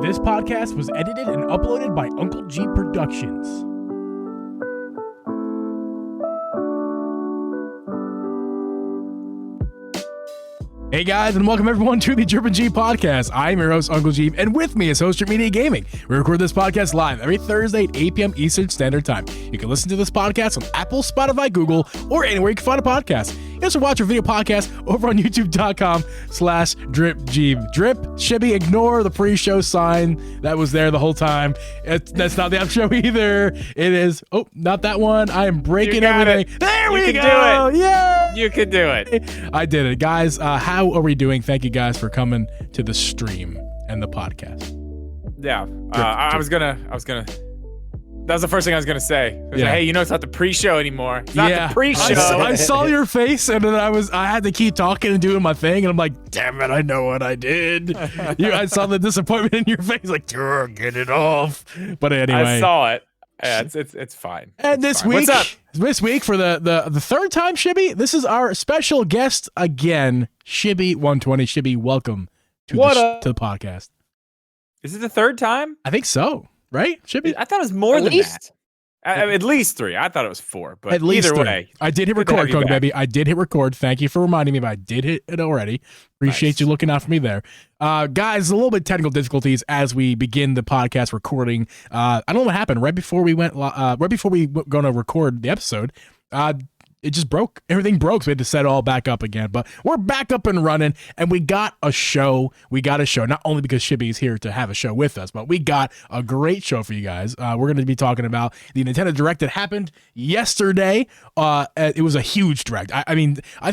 This podcast was edited and uploaded by Uncle Geeb Productions. Hey guys, and welcome everyone to the Shibby120 podcast. I'm your host, Uncle Geeb, and with me is Host Street Media Gaming. We record this podcast live every Thursday at 8 p.m. Eastern Standard Time. You can listen to this podcast on Apple, Spotify, Google, or anywhere you can find a podcast. You can also watch our video podcast over on youtube.com/DripGeeb. Drip, Shibby, ignore the pre-show sign that was there the whole time. That's not the outro either. It is, not that one. I am breaking everything. There we go. Yeah. You can do it. I did it. Guys, how are we doing? Thank you guys for coming to the stream and the podcast. Yeah. I was gonna that was the first thing I was gonna say. Like, hey, it's not the pre-show anymore. It's not the pre-show. I saw your face, and then I had to keep talking and doing my thing, and I'm like, damn it, I know what I did. I saw the disappointment in your face, like, get it off. But anyway, I saw it. Yeah, it's fine. And this week, for the third time, Shibby, this is our special guest again, Shibby120. Shibby, welcome to the podcast. Is it the third time? I think so. Right, Shibby? I thought it was more than that. At least 3. I thought it was 4, but at least either way. I did hit record, Coke Baby. I did hit record. Thank you for reminding me, but I did hit it already. Appreciate you looking out for me there. Guys, a little bit of technical difficulties as we begin the podcast recording. I don't know what happened. Right before we were going to record the episode, it just broke. Everything broke, so we had to set it all back up again. But we're back up and running, and we got a show. Not only because Shibby's here to have a show with us, but we got a great show for you guys. We're going to be talking about the Nintendo Direct that happened yesterday. It was a huge Direct. I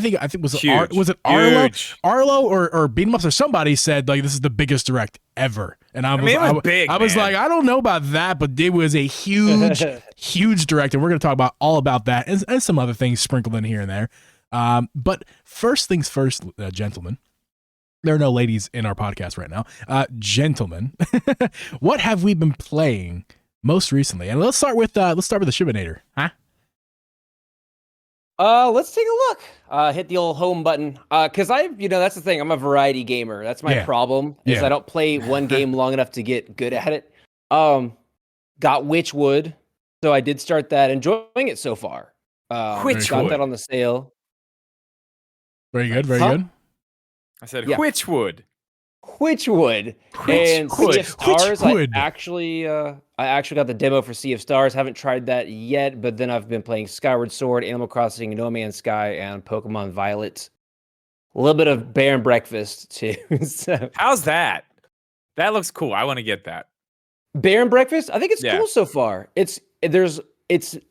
think it was huge. Was it Arlo? Huge. Arlo or Beat 'em Ups or somebody said like this is the biggest Direct ever. And I was big, I was like, I don't know about that, but it was a huge, huge Direct, and we're going to talk about all about that and some other things sprinkled in here and there. But first things first, gentlemen. There are no ladies in our podcast right now. Gentlemen, what have we been playing most recently? And let's start with the Shibinator, huh? Let's take a look. Hit the old home button. Cause that's the thing. I'm a variety gamer. That's my problem. Is I don't play one game long enough to get good at it. Got Witchwood. So I did start that, enjoying it so far. Got that on the sale. Very good. Very good. I said Witchwood. Witchwood. And Sea of Stars. I actually got the demo for Sea of Stars. Haven't tried that yet, but then I've been playing Skyward Sword, Animal Crossing, No Man's Sky, and Pokemon Violet. A little bit of Bear and Breakfast too. So. How's that? That looks cool. I want to get that. Bear and Breakfast? I think it's cool so far. It's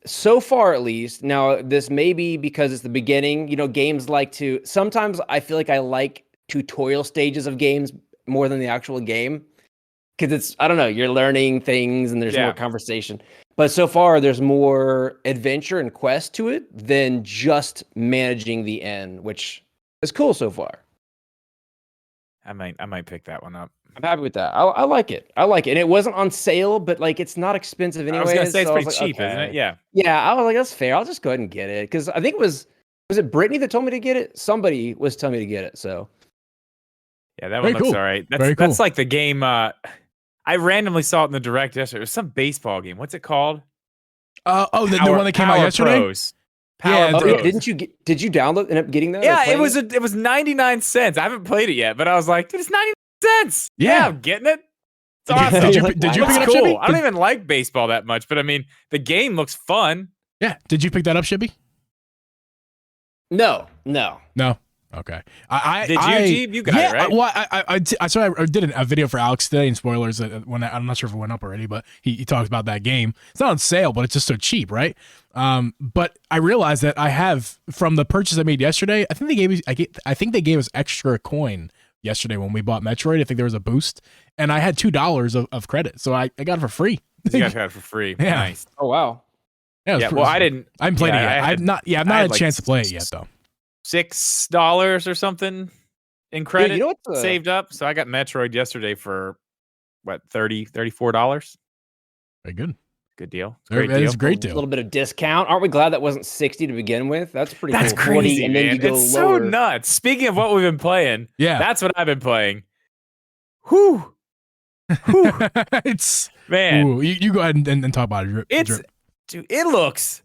so far at least. Now, this may be because it's the beginning. Games like to... Sometimes I feel like I like tutorial stages of games more than the actual game. Because it's, I don't know, you're learning things and there's more conversation. But so far, there's more adventure and quest to it than just managing the end, which is cool so far. I might pick that one up. I'm happy with that. I like it. And it wasn't on sale, but like it's not expensive anyway. I was gonna say it's pretty cheap, isn't it? Yeah. Yeah, I was like, that's fair. I'll just go ahead and get it because I think was it Brittany that told me to get it? Somebody was telling me to get it. So yeah, that one looks all right. That's like the game. I randomly saw it in the Direct yesterday. It was some baseball game. What's it called? The one that came out yesterday. Pros. Did you download? End up getting that? Yeah, it was 99 cents. I haven't played it yet, but I was like, dude, it's 99 cents. Yeah, I'm getting it. It's awesome. Did you pick it up, Shibby? I don't even like baseball that much, but I mean, the game looks fun. Yeah. Did you pick that up, Shibby? No. Okay. Did you, Geeb? You got it, right? Well, I did a video for Alex today, and spoilers, I'm not sure if it went up already, but he talks about that game. It's not on sale, but it's just so cheap, right? But I realized that I have, from the purchase I made yesterday, I think they gave us extra coin yesterday when we bought Metroid. I think there was a boost, and I had $2 of credit, so I got it for free. You guys got it for free. Yeah. Nice. Oh, wow. Yeah, well, I didn't. I haven't played it yet. I've not had a chance to play it yet, though. $6 or something in credit saved up. So I got Metroid yesterday for what, $34. Very good. Good deal. It's a great deal. A little bit of discount. Aren't we glad that wasn't 60 to begin with? That's pretty cool. That's crazy, and then man. you go it's lower. So nuts. Speaking of what we've been playing, that's what I've been playing. Whew. It's man. Ooh, you go ahead and talk about it. Dude, it looks.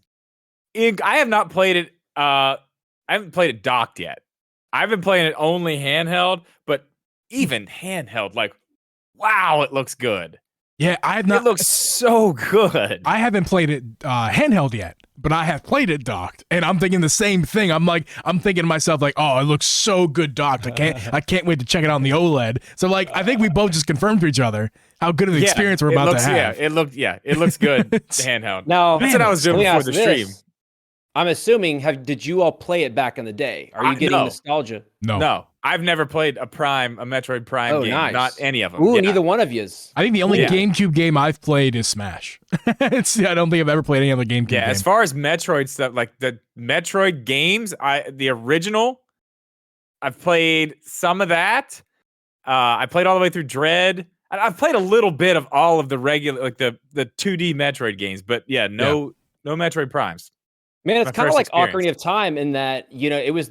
I have not played it. I haven't played it docked yet. I've been playing it only handheld, but even handheld, like, wow, it looks good. Yeah, I have not. It looks so good. I haven't played it handheld yet, but I have played it docked, and I'm thinking the same thing. I'm thinking to myself like, oh, it looks so good docked. I can't wait to check it out on the OLED. So like, I think we both just confirmed to each other how good of the experience we're about to have. It looks good handheld. Now, that's what I was doing before the stream. I'm assuming, did you all play it back in the day? Are you getting nostalgia? No. I've never played a Metroid Prime game. Nice. Not any of them. Ooh, neither one of yous. I think the only GameCube game I've played is Smash. I don't think I've ever played any other GameCube game. As far as Metroid stuff, like the Metroid games, the original, I've played some of that. I played all the way through Dread. I've played a little bit of all of the regular, like the 2D Metroid games, but no Metroid Primes. Man, it's kind of like Ocarina of Time in that, it was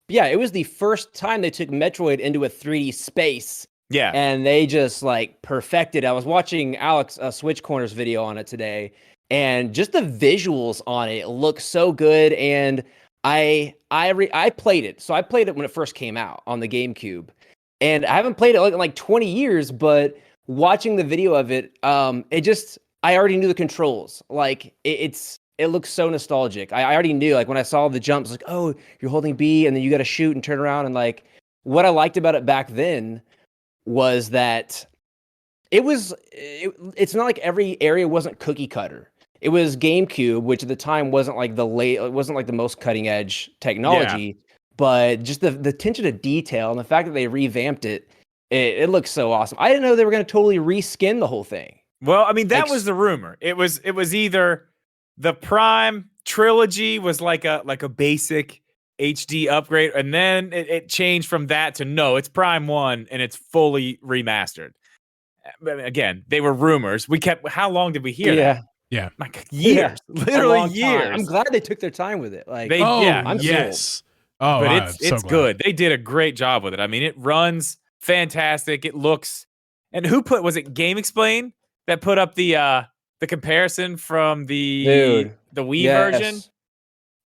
it was the first time they took Metroid into a 3D space. Yeah. And they just like perfected. I was watching Alex Switch Corner's video on it today, and just the visuals on it look so good. And I played it. So I played it when it first came out on the GameCube. And I haven't played it in like 20 years, but watching the video of it, I already knew the controls. Like it looks so nostalgic. I already knew, like when I saw the jumps, like, oh, you're holding B and then you got to shoot and turn around. And like, what I liked about it back then was that it's not like every area wasn't cookie cutter. It was GameCube, which at the time wasn't like the most cutting edge technology, but just the attention to detail and the fact that they revamped it looks so awesome. I didn't know they were going to totally reskin the whole thing. Well, I mean, that was the rumor. It was either the Prime trilogy was like a basic HD upgrade, and then it changed from that to no, it's Prime 1 and it's fully remastered. Again, they were rumors. How long did we hear that? Yeah. Like years. Literally years. I'm glad they took their time with it. Like, I'm yes. Oh, but it's so good. They did a great job with it. I mean, it runs fantastic. It looks, and was it Game Explain that put up the comparison from the Wii version?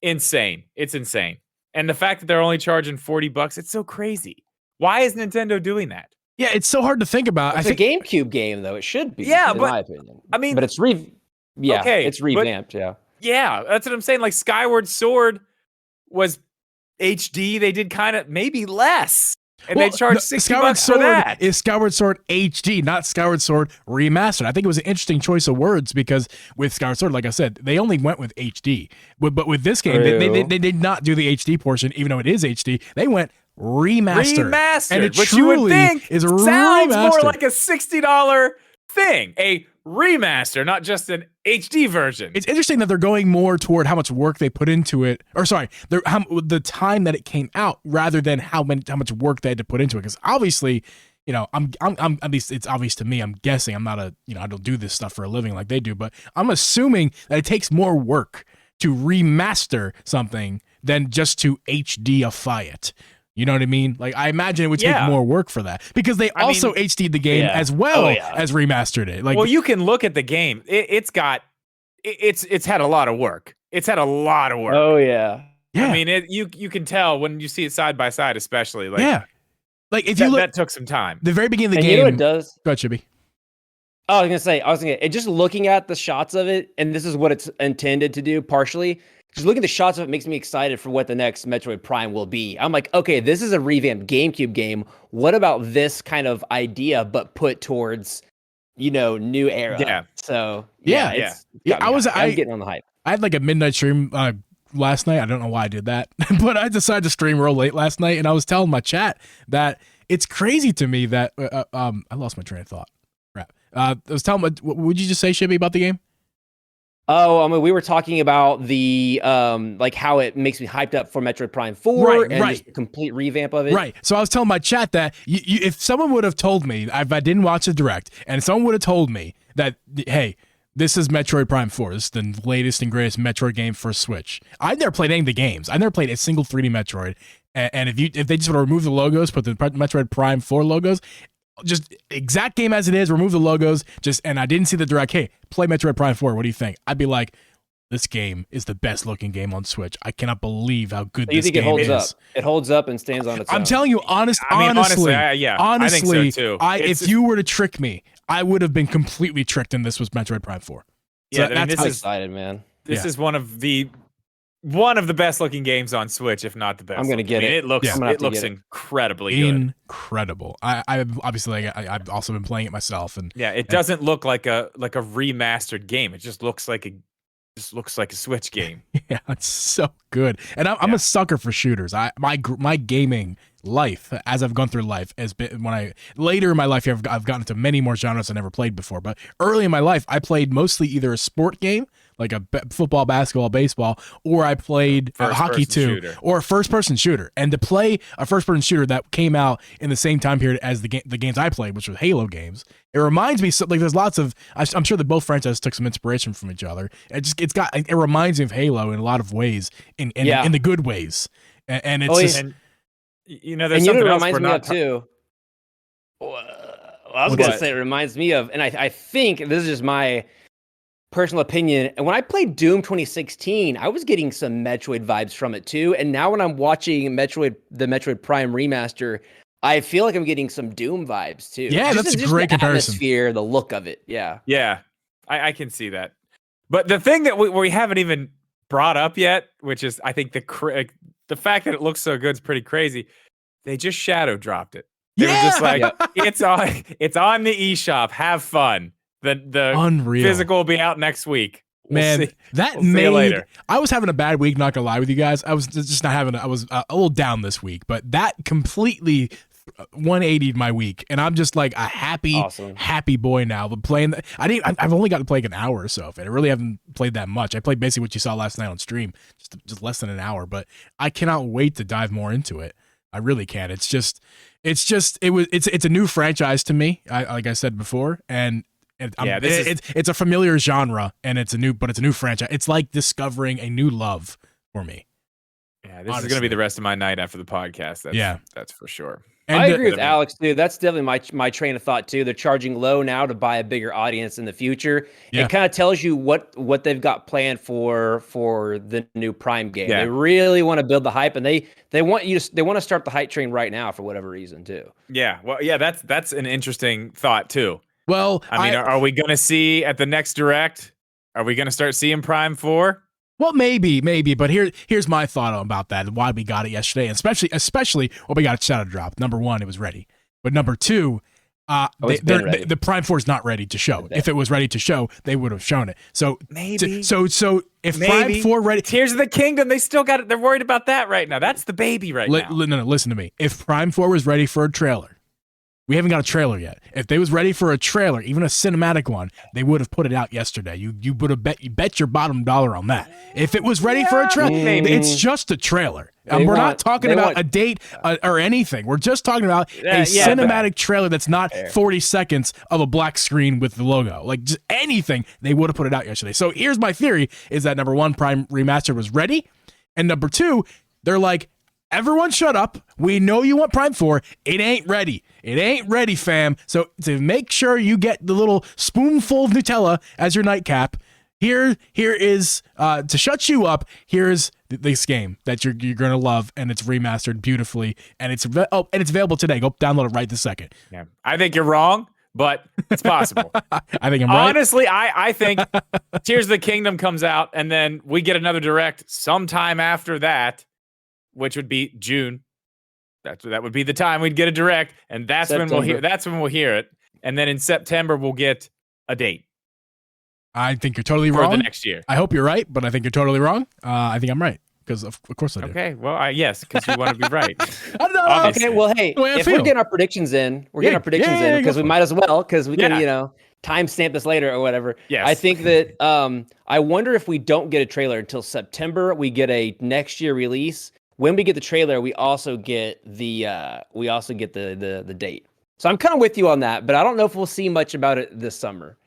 Insane. It's insane. And the fact that they're only charging $40, it's so crazy. Why is Nintendo doing that? Yeah, it's so hard to think about. It's a GameCube game, though. It should be. Yeah, in my opinion. I mean, but it's it's revamped. Yeah, that's what I'm saying. Like Skyward Sword was HD. They did kind of maybe less. And they charged $60 for that. Is Skyward Sword HD, not Skyward Sword Remastered. I think it was an interesting choice of words because with Skyward Sword, like I said, they only went with HD. But with this game, they did not do the HD portion, even though it is HD. They went remastered. And it which you would think is sounds remastered. More like a $60 thing. A remaster, not just an HD version. It's interesting that they're going more toward how much work they put into it, or sorry, the time that it came out, rather than how much work they had to put into it. Because obviously, I'm at least it's obvious to me. I'm guessing. I'm not I don't do this stuff for a living like they do, but I'm assuming that it takes more work to remaster something than just to HDify it. You know what I mean? Like, I imagine it would take more work for that because they also HD'd the game as well as remastered it. Like, well, you can look at the game. It's had a lot of work. It's had a lot of work. Oh yeah. I mean, you can tell when you see it side by side, especially. Like, like if you look, that took some time. The very beginning of the game. You know what it does? Go ahead, Shibby. Oh, I was gonna say, just looking at the shots of it, and this is what it's intended to do partially. Just looking at the shots of it makes me excited for what the next Metroid Prime will be. I'm like, okay, this is a revamped GameCube game. What about this kind of idea, but put towards, new era? Yeah. So I'm getting on the hype. I had like a midnight stream last night. I don't know why I did that, but I decided to stream real late last night, and I was telling my chat that it's crazy to me that I lost my train of thought. Crap. I was telling. What would you just say, Shibby, about the game? Oh, I mean, we were talking about the like how it makes me hyped up for Metroid Prime 4 and just the complete revamp of it. Right. So I was telling my chat that if someone would have told me, if I didn't watch the direct, and someone would have told me that, hey, this is Metroid Prime 4, this is the latest and greatest Metroid game for Switch. I've never played any of the games. I've never played a single 3D Metroid. And if they just want to remove the logos, put the Metroid Prime 4 logos, just exact game as it is, remove the logos, and I didn't see the direct, hey, play Metroid Prime 4, what do you think? I'd be like, this game is the best looking game on Switch. I cannot believe how good this game is. It holds up and stands on its own. I'm telling you, honestly, I think so too. If you were to trick me, I would have been completely tricked, and this was Metroid Prime 4. So yeah, I'm excited, man. This is one of the best looking games on Switch, if not the best. I'm gonna get it. It looks incredibly good. Incredible. I've obviously I've also been playing it myself, and it doesn't look like a remastered game. It just looks like a Switch game. Yeah, it's so good. And I'm a sucker for shooters. My gaming life, as I've gone through life, has been later in my life I've gotten into many more genres I never played before. But early in my life, I played mostly either a sport game like a football, basketball, baseball, or I played hockey too, or a first-person shooter. And to play a first-person shooter that came out in the same time period as the games I played, which were Halo games, it reminds me there's lots of. I'm sure that both franchises took some inspiration from each other. It reminds me of Halo in a lot of ways, in the good ways, and it's there's something else reminds me of too. Well, I was gonna say it reminds me of, and I think this is just my personal opinion. And when I played Doom 2016, I was getting some Metroid vibes from it too. And now when I'm watching the Metroid Prime remaster, I feel like I'm getting some Doom vibes too. Yeah, that's a great comparison. Atmosphere, the look of it. Yeah. Yeah, I can see that. But the thing that we haven't even brought up yet, which is I think the fact that it looks so good is pretty crazy. They just shadow dropped it. They were just like, it's on the eShop. Have fun. The Unreal. Physical will be out next week. Man, see you later. I was having a bad week, not gonna lie with you guys. I was just not having. I was a little down this week, but that completely 180'd my week, and I'm just like a happy boy now. But playing, I've only got to play like an hour or so of it. I really haven't played that much. I played basically what you saw last night on stream, just less than an hour. But I cannot wait to dive more into it. I really can. It's a new franchise to me. Like I said before, and. It's a familiar genre, and it's a new franchise. It's like discovering a new love for me. Yeah, this is going to be the rest of my night after the podcast. That's for sure. And I agree with Alex too. That's definitely my train of thought too. They're charging low now to buy a bigger audience in the future. Yeah. It kind of tells you what they've got planned for the new Prime game. Yeah. They really want to build the hype, and they want to start the hype train right now for whatever reason too. Yeah, well, yeah, that's an interesting thought too. Well, I mean, are we going to see at the next Direct? Are we going to start seeing Prime 4? Well, maybe, but here's my thought about that and why we got it yesterday, and especially when we got a shadow drop. Number one, it was ready, but number two, the Prime 4 is not ready to show. If it was ready to show, they would have shown it. So maybe. So if Prime 4 ready, Tears of the Kingdom, they still got it. They're worried about that right now. That's the baby now. No, listen to me. If Prime 4 was ready for a trailer. We haven't got a trailer yet. If they was ready for a trailer, even a cinematic one, they would have put it out yesterday. You would have bet your bottom dollar on that. If it was ready for a trailer, it's just a trailer. We're not talking about a date or anything. We're just talking about a cinematic trailer that's not 40 seconds of a black screen with the logo. Like just anything, they would have put it out yesterday. So here's my theory: is that number one, Prime Remastered was ready, and number two, they're like, everyone shut up. We know you want Prime 4. It ain't ready. It ain't ready, fam. So to make sure you get the little spoonful of Nutella as your nightcap, here is to shut you up. Here's this game that you're gonna love, and it's remastered beautifully, and it's available today. Go download it right this second. Yeah, I think you're wrong, but it's possible. I think I'm right. Honestly, I think Tears of the Kingdom comes out, and then we get another Direct sometime after that, which would be June. That would be the time we'd get a Direct, and that's September. When we'll hear it. And then in September we'll get a date. I think you're totally wrong. For the next year. I hope you're right, but I think you're totally wrong. I think I'm right because of course I do. Okay, well, yes, because you want to be right. I don't know. Okay, well, hey, if we're getting our predictions in, because we might as well, because we can, timestamp this later or whatever. Yes. I think that I wonder if we don't get a trailer until September, we get a next year release. When we get the trailer, we also get the date. So I'm kind of with you on that, but I don't know if we'll see much about it this summer.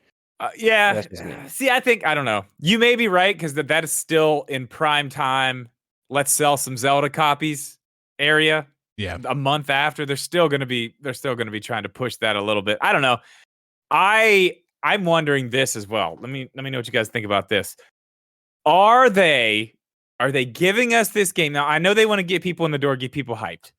Yeah. See, I don't know. You may be right because that is still in prime time. Let's sell some Zelda copies area. a month after, they're still going to be trying to push that a little bit. I don't know. I'm wondering this as well. Let me know what you guys think about this. Are they giving us this game? Now, I know they want to get people in the door, get people hyped.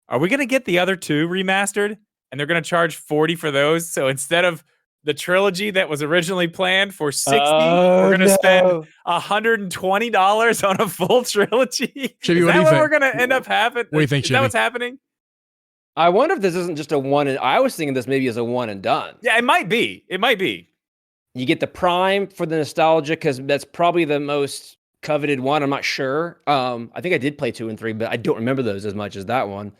Are we going to get the other two remastered and they're going to charge $40 for those? So instead of the trilogy that was originally planned for $60, we're going to spend $120 on a full trilogy. Shibby, is what that what think? we're going to end up having? What do you think, Is that what's happening? I wonder if this isn't just a one. I was thinking this maybe as a one and done. Yeah, it might be. It might be. You get the Prime for the nostalgia because that's probably the most coveted one. I'm not sure. I think I did play 2 and 3, but I don't remember those as much as that one.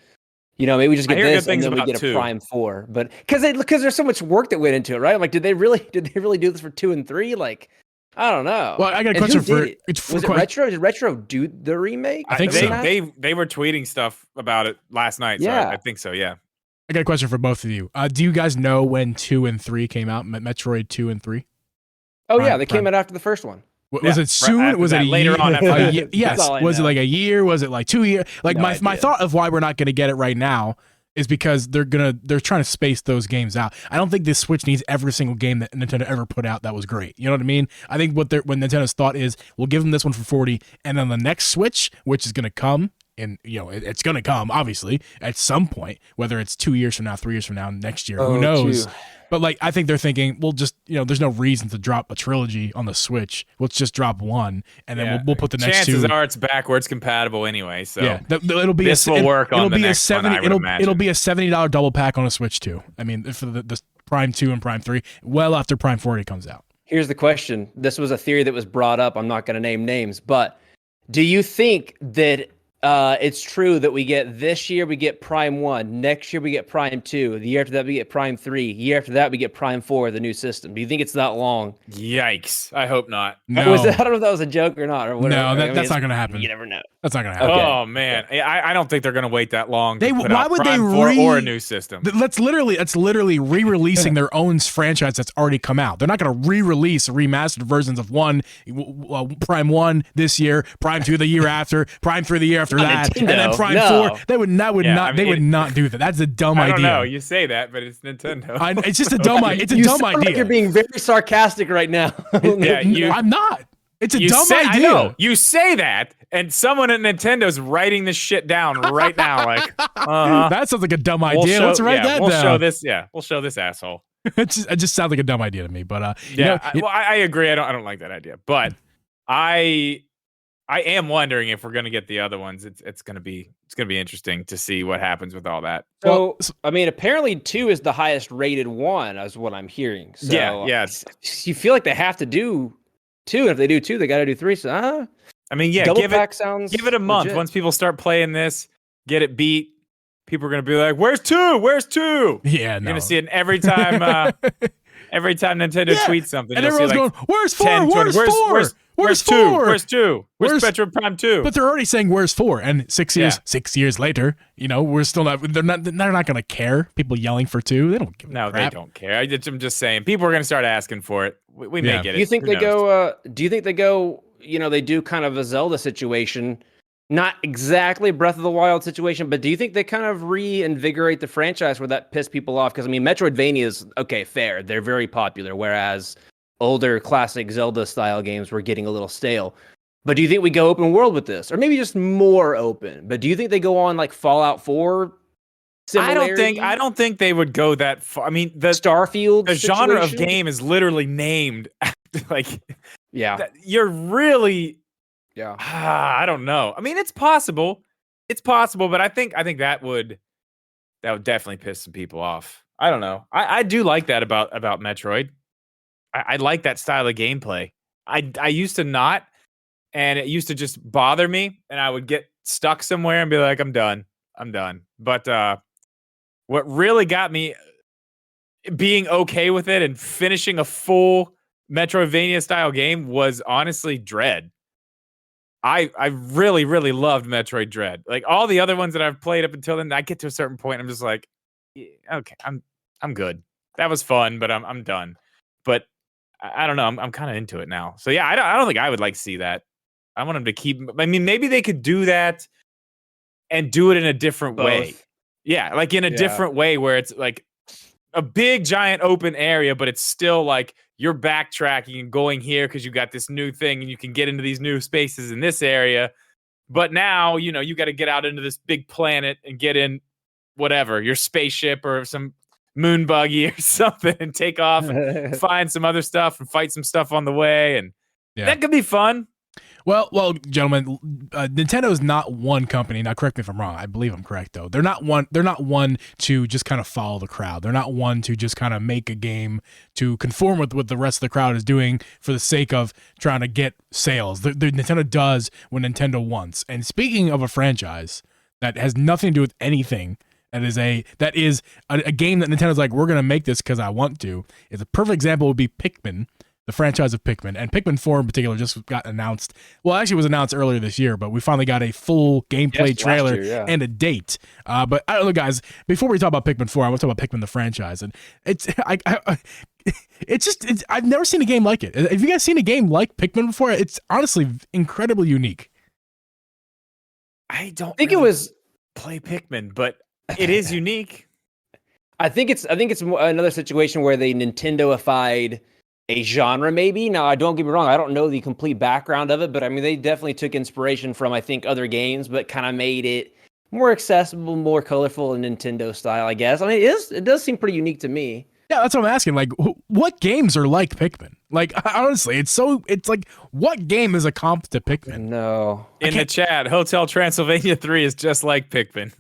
Maybe we just get this and then we get a Prime 4. But because there's so much work that went into it, right? Like, did they really do this for 2 and 3? Like, I don't know. Well, I got a question for it. Was it Retro? Did Retro do the remake? I think so. They were tweeting stuff about it last night. Yeah, so I think so. Yeah. I got a question for both of you. Do you guys know when 2 and 3 came out? Metroid 2 and 3? Oh, yeah, they came out after the first one. Was it soon? Was it later on? Yes. Was it like a year? Was it like 2 years? Like my thought of why we're not going to get it right now is because they're trying to space those games out. I don't think this Switch needs every single game that Nintendo ever put out that was great. You know what I mean? I think what Nintendo's thought is, we'll give them this one for $40, and then the next Switch, which is going to come, and it's going to come obviously at some point, whether it's 2 years from now, 3 years from now, next year, who knows? But like, I think they're thinking, we'll just, there's no reason to drop a trilogy on the Switch. Let's just drop one, and then we'll put the next two. Chances are it's backwards compatible anyway. So yeah, it'll be will work on the next one, I would imagine. It'll be a $70 double pack on a Switch too. I mean, for the Prime 2 and Prime 3, well after Prime 40 comes out. Here's the question. This was a theory that was brought up. I'm not going to name names, but do you think that it's true that we get this year we get Prime 1, next year we get Prime 2, the year after that we get Prime 3, year after that we get Prime 4, the new system? Do you think it's that long? Yikes! I hope not. No. I don't know if that was a joke or not. Or whatever. No, that's not going to happen. You never know. That's not going to happen. Okay. Oh man, I don't think they're going to wait that long. Why would they or a new system? That's literally re-releasing their own franchise that's already come out. They're not going to re-release remastered versions of Prime 1 this year, Prime 2 the year after, Prime 3 the year after that, Nintendo. and then Prime 4. They would not do that. That's a dumb idea. I don't know. You say that, but it's Nintendo. It's just a dumb idea. It's a dumb idea. Like you're being very sarcastic right now. I'm not. It's a dumb idea. I know. You say that, and someone at Nintendo's writing this shit down right now. Like, that sounds like a dumb idea. Let's write that down. We'll show this asshole. It just sounds like a dumb idea to me. But I agree. I don't like that idea. But I am wondering if we're gonna get the other ones. It's gonna be interesting to see what happens with all that. So I mean, apparently 2 is the highest rated one, is what I'm hearing. So yeah. You feel like they have to do 2, and if they do 2, they got to do 3. So I mean, yeah, double give pack sounds it a month. legit. Once people start playing this, get it beat. People are gonna be like, "Where's 2? Where's 2?" Yeah, you're gonna see it every time. Every time Nintendo tweets something, and everyone's going, "Where's 4? 10, Where's 4? Where's 2? Where's 2? Where's Metro Prime 2?" But they're already saying where's 4, and 6 years later, we're still not. They're not going to care. People yelling for 2, they don't give a crap. They don't care. I'm just saying, people are going to start asking for it. We may get it. Do you think they go? Do you think they go? They do kind of a Zelda situation. Not exactly Breath of the Wild situation, but do you think they kind of reinvigorate the franchise where that pissed people off? Because, I mean, Metroidvania's, okay, fair. They're very popular, whereas older classic Zelda-style games were getting a little stale. But do you think we go open world with this? Or maybe just more open? But do you think they go on, like, Fallout 4 similarity? I don't think they would go that far. I mean, the Starfield the genre of game is literally named. Like, you're really... Yeah, I don't know. I mean, it's possible, but I think that would definitely piss some people off. I don't know. I do like that about Metroid. I like that style of gameplay. I used to not, and it used to just bother me, and I would get stuck somewhere and be like, I'm done. But what really got me being okay with it and finishing a full Metroidvania style game was honestly Dread. I really, really loved Metroid Dread. Like, all the other ones that I've played up until then, I get to a certain point, I'm just like, okay, I'm good. That was fun, but I'm done. But I don't know. I'm kind of into it now. So yeah, I don't think I would like to see that. I want them to keep. I mean, maybe they could do that and do it in a different way. Both. Yeah, like in a different way where it's like a big giant open area, but it's still like you're backtracking and going here because you got this new thing and you can get into these new spaces in this area. But now, you know, you got to get out into this big planet and get in whatever, your spaceship or some moon buggy or something and take off and find some other stuff and fight some stuff on the way. And that could be fun. Well, gentlemen, Nintendo is not one company. Now, correct me if I'm wrong. I believe I'm correct, though. They're not one to just kind of follow the crowd. They're not one to just kind of make a game to conform with what the rest of the crowd is doing for the sake of trying to get sales. The Nintendo does what Nintendo wants. And speaking of a franchise that has nothing to do with anything, that is a game that Nintendo's like, we're gonna make this because I want to. Is a perfect example would be Pikmin. The franchise of Pikmin, and Pikmin 4 in particular just got announced. Well, actually, it was announced earlier this year, but we finally got a full gameplay trailer and a date. But I don't know, guys. Before we talk about Pikmin 4, I want to talk about Pikmin the franchise, and I've never seen a game like it. Have you guys seen a game like Pikmin before? It's honestly incredibly unique. I don't think really it was play Pikmin, but it is unique. I think it's another situation where they Nintendo-ified a genre, maybe. Now, I don't get me wrong, I don't know the complete background of it, but I mean, they definitely took inspiration from, I think, other games, but kind of made it more accessible, more colorful in Nintendo style, I guess. I mean, it does seem pretty unique to me. Yeah, that's what I'm asking. Like, what games are like Pikmin? Like, honestly, it's like, what game is a comp to Pikmin? No. In the chat, Hotel Transylvania 3 is just like Pikmin.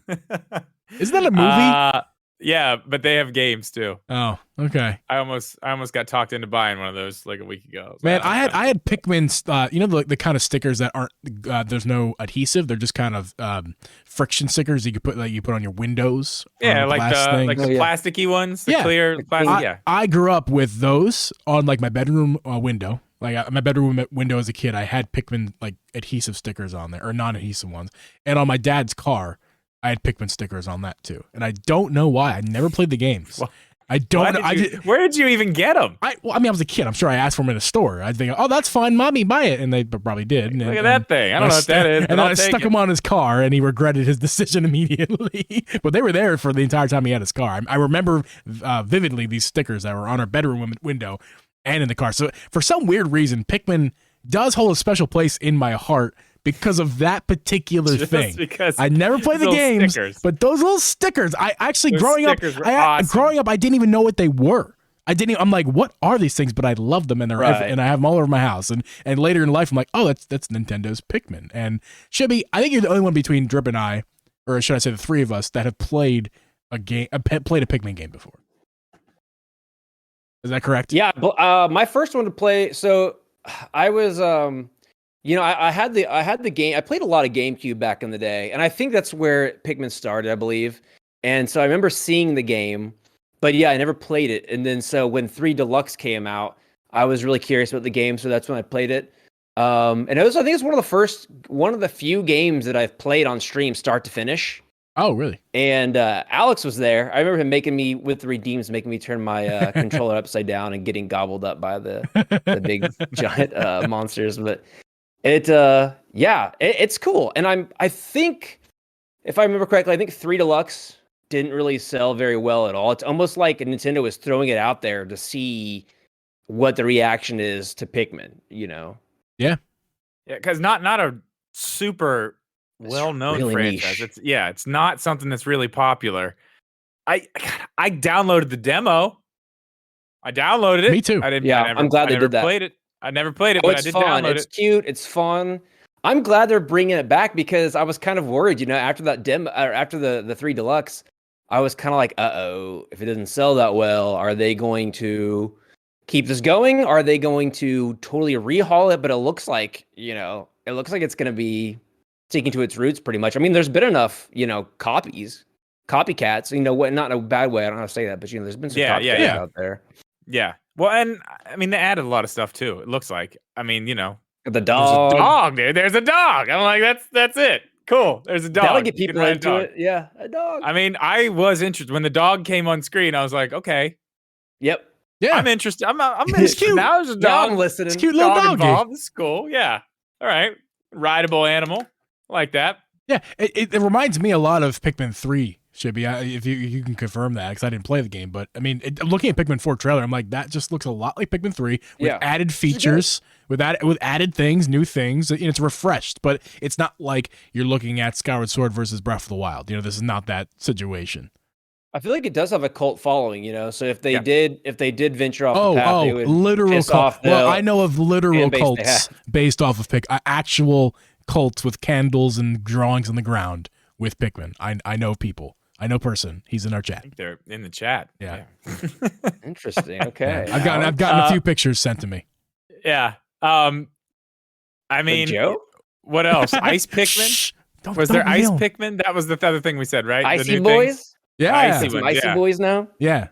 Isn't that a movie? Yeah, but they have games too. Oh, okay. I almost got talked into buying one of those like a week ago. Man, I had Pikmin's, the kind of stickers that aren't there's no adhesive. They're just kind of friction stickers you put on your windows. Yeah, like the plasticky ones, the clear plastic. I grew up with those on like my bedroom window. Like my bedroom window as a kid, I had Pikmin like adhesive stickers on there, or non-adhesive ones, and on my dad's car, I had Pikmin stickers on that too, and I don't know why. I never played the games. Well, I don't. Where did you even get them? I was a kid. I'm sure I asked for them in a store. I'd think, oh, that's fine, mommy, buy it, and they probably did. Look at that thing. I don't know what that is. And then I stuck him on his car, and he regretted his decision immediately. But they were there for the entire time he had his car. I remember vividly these stickers that were on our bedroom window and in the car. So for some weird reason, Pikmin does hold a special place in my heart. Because of that particular thing. Because I never played the games, but those little stickers, growing up, I didn't even know what they were. I'm like, what are these things? But I love them, and and I have them all over my house. And later in life, I'm like, oh, that's Nintendo's Pikmin. And Shibby, I think you're the only one between Drip and I, or should I say the three of us, that have played a Pikmin game before. Is that correct? Yeah, my first one to play. So I was I had the game. I played a lot of GameCube back in the day, and I think that's where Pikmin started, I believe. And so I remember seeing the game, but yeah, I never played it. And then so when 3 Deluxe came out, I was really curious about the game, so that's when I played it. And I think it's one of the few games that I've played on stream, start to finish. Oh, really? And Alex was there. I remember him making me turn my controller upside down and getting gobbled up by the big giant monsters, but. It's cool. And I think, if I remember correctly, I think 3 Deluxe didn't really sell very well at all. It's almost like Nintendo was throwing it out there to see what the reaction is to Pikmin, you know? Yeah. Yeah, because not a super well-known really franchise. Niche. It's not something that's really popular. I downloaded the demo. I downloaded it. Me too. I'm glad they did that. Played it. I never played it, but I did download it. It's cute. It's fun. I'm glad they're bringing it back because I was kind of worried, after that demo, or after the 3 Deluxe, I was kind of like, if it doesn't sell that well, are they going to keep this going? Are they going to totally rehaul it? But it looks like it's going to be sticking to its roots pretty much. I mean, there's been enough, copycats, not in a bad way. I don't know how to say that, but there's been some copycats out there. Yeah. Well, and I mean, they added a lot of stuff too. It looks like. I mean, the dog. There's a dog, dude. There's a dog. I'm like, that's it. Cool. There's a dog. That'll get people into it. Yeah, a dog. I mean, I was interested when the dog came on screen. I was like, okay. Yep. Yeah. I'm interested. I'm interested. Cute. Now there's a dog. Yeah, I'm listening. It's a cute little dog involved. It's cool. Yeah. All right. Rideable animal. I like that. Yeah, it reminds me a lot of Pikmin 3, Shibby. If you can confirm that, because I didn't play the game. But I mean, looking at Pikmin 4 trailer, I'm like, that just looks a lot like Pikmin 3 with added features, with added things, new things. It's refreshed, but it's not like you're looking at Skyward Sword versus Breath of the Wild. This is not that situation. I feel like it does have a cult following, So if they did venture off the path, they would literal piss cult. off the Well, I know of literal fan base cults based off of actual cults with candles and drawings on the ground with Pikmin. I know people. I know person. He's in our chat. I think they're in the chat. Yeah. Interesting. Okay. Yeah. I've gotten a few pictures sent to me. Yeah. I mean, Joe? What else? Ice Pikmin? Shh, was there Ice Pikmin? That was the other thing we said, right? Icy boys? Thing? Yeah. Icy boys now? Yeah.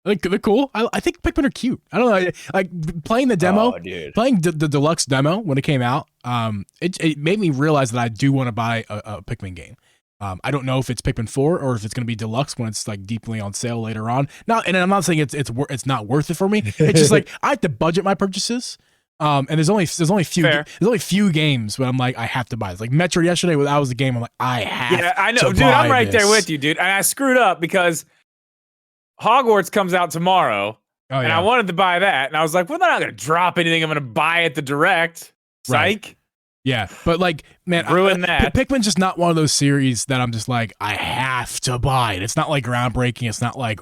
Like, they're cool. I think Pikmin are cute. I don't know. Like playing the demo, playing the deluxe demo when it came out. It made me realize that I do want to buy a Pikmin game. I don't know if it's Pikmin 4 or if it's going to be deluxe when it's like deeply on sale later on. And I'm not saying it's not worth it for me. It's just like I have to budget my purchases. And there's only few games when I'm like I have to buy this. Like Metro yesterday, that was the game I'm like I have. Yeah, I know, dude. I'm right there with you, dude. And I screwed up because Hogwarts comes out tomorrow, and I wanted to buy that, and I was like, well, they're not going to drop anything. I'm going to buy at the direct. Psych. Right. Yeah, but like, man, ruin that. Pikmin's just not one of those series that I'm just like, I have to buy it. It's not like groundbreaking. It's not like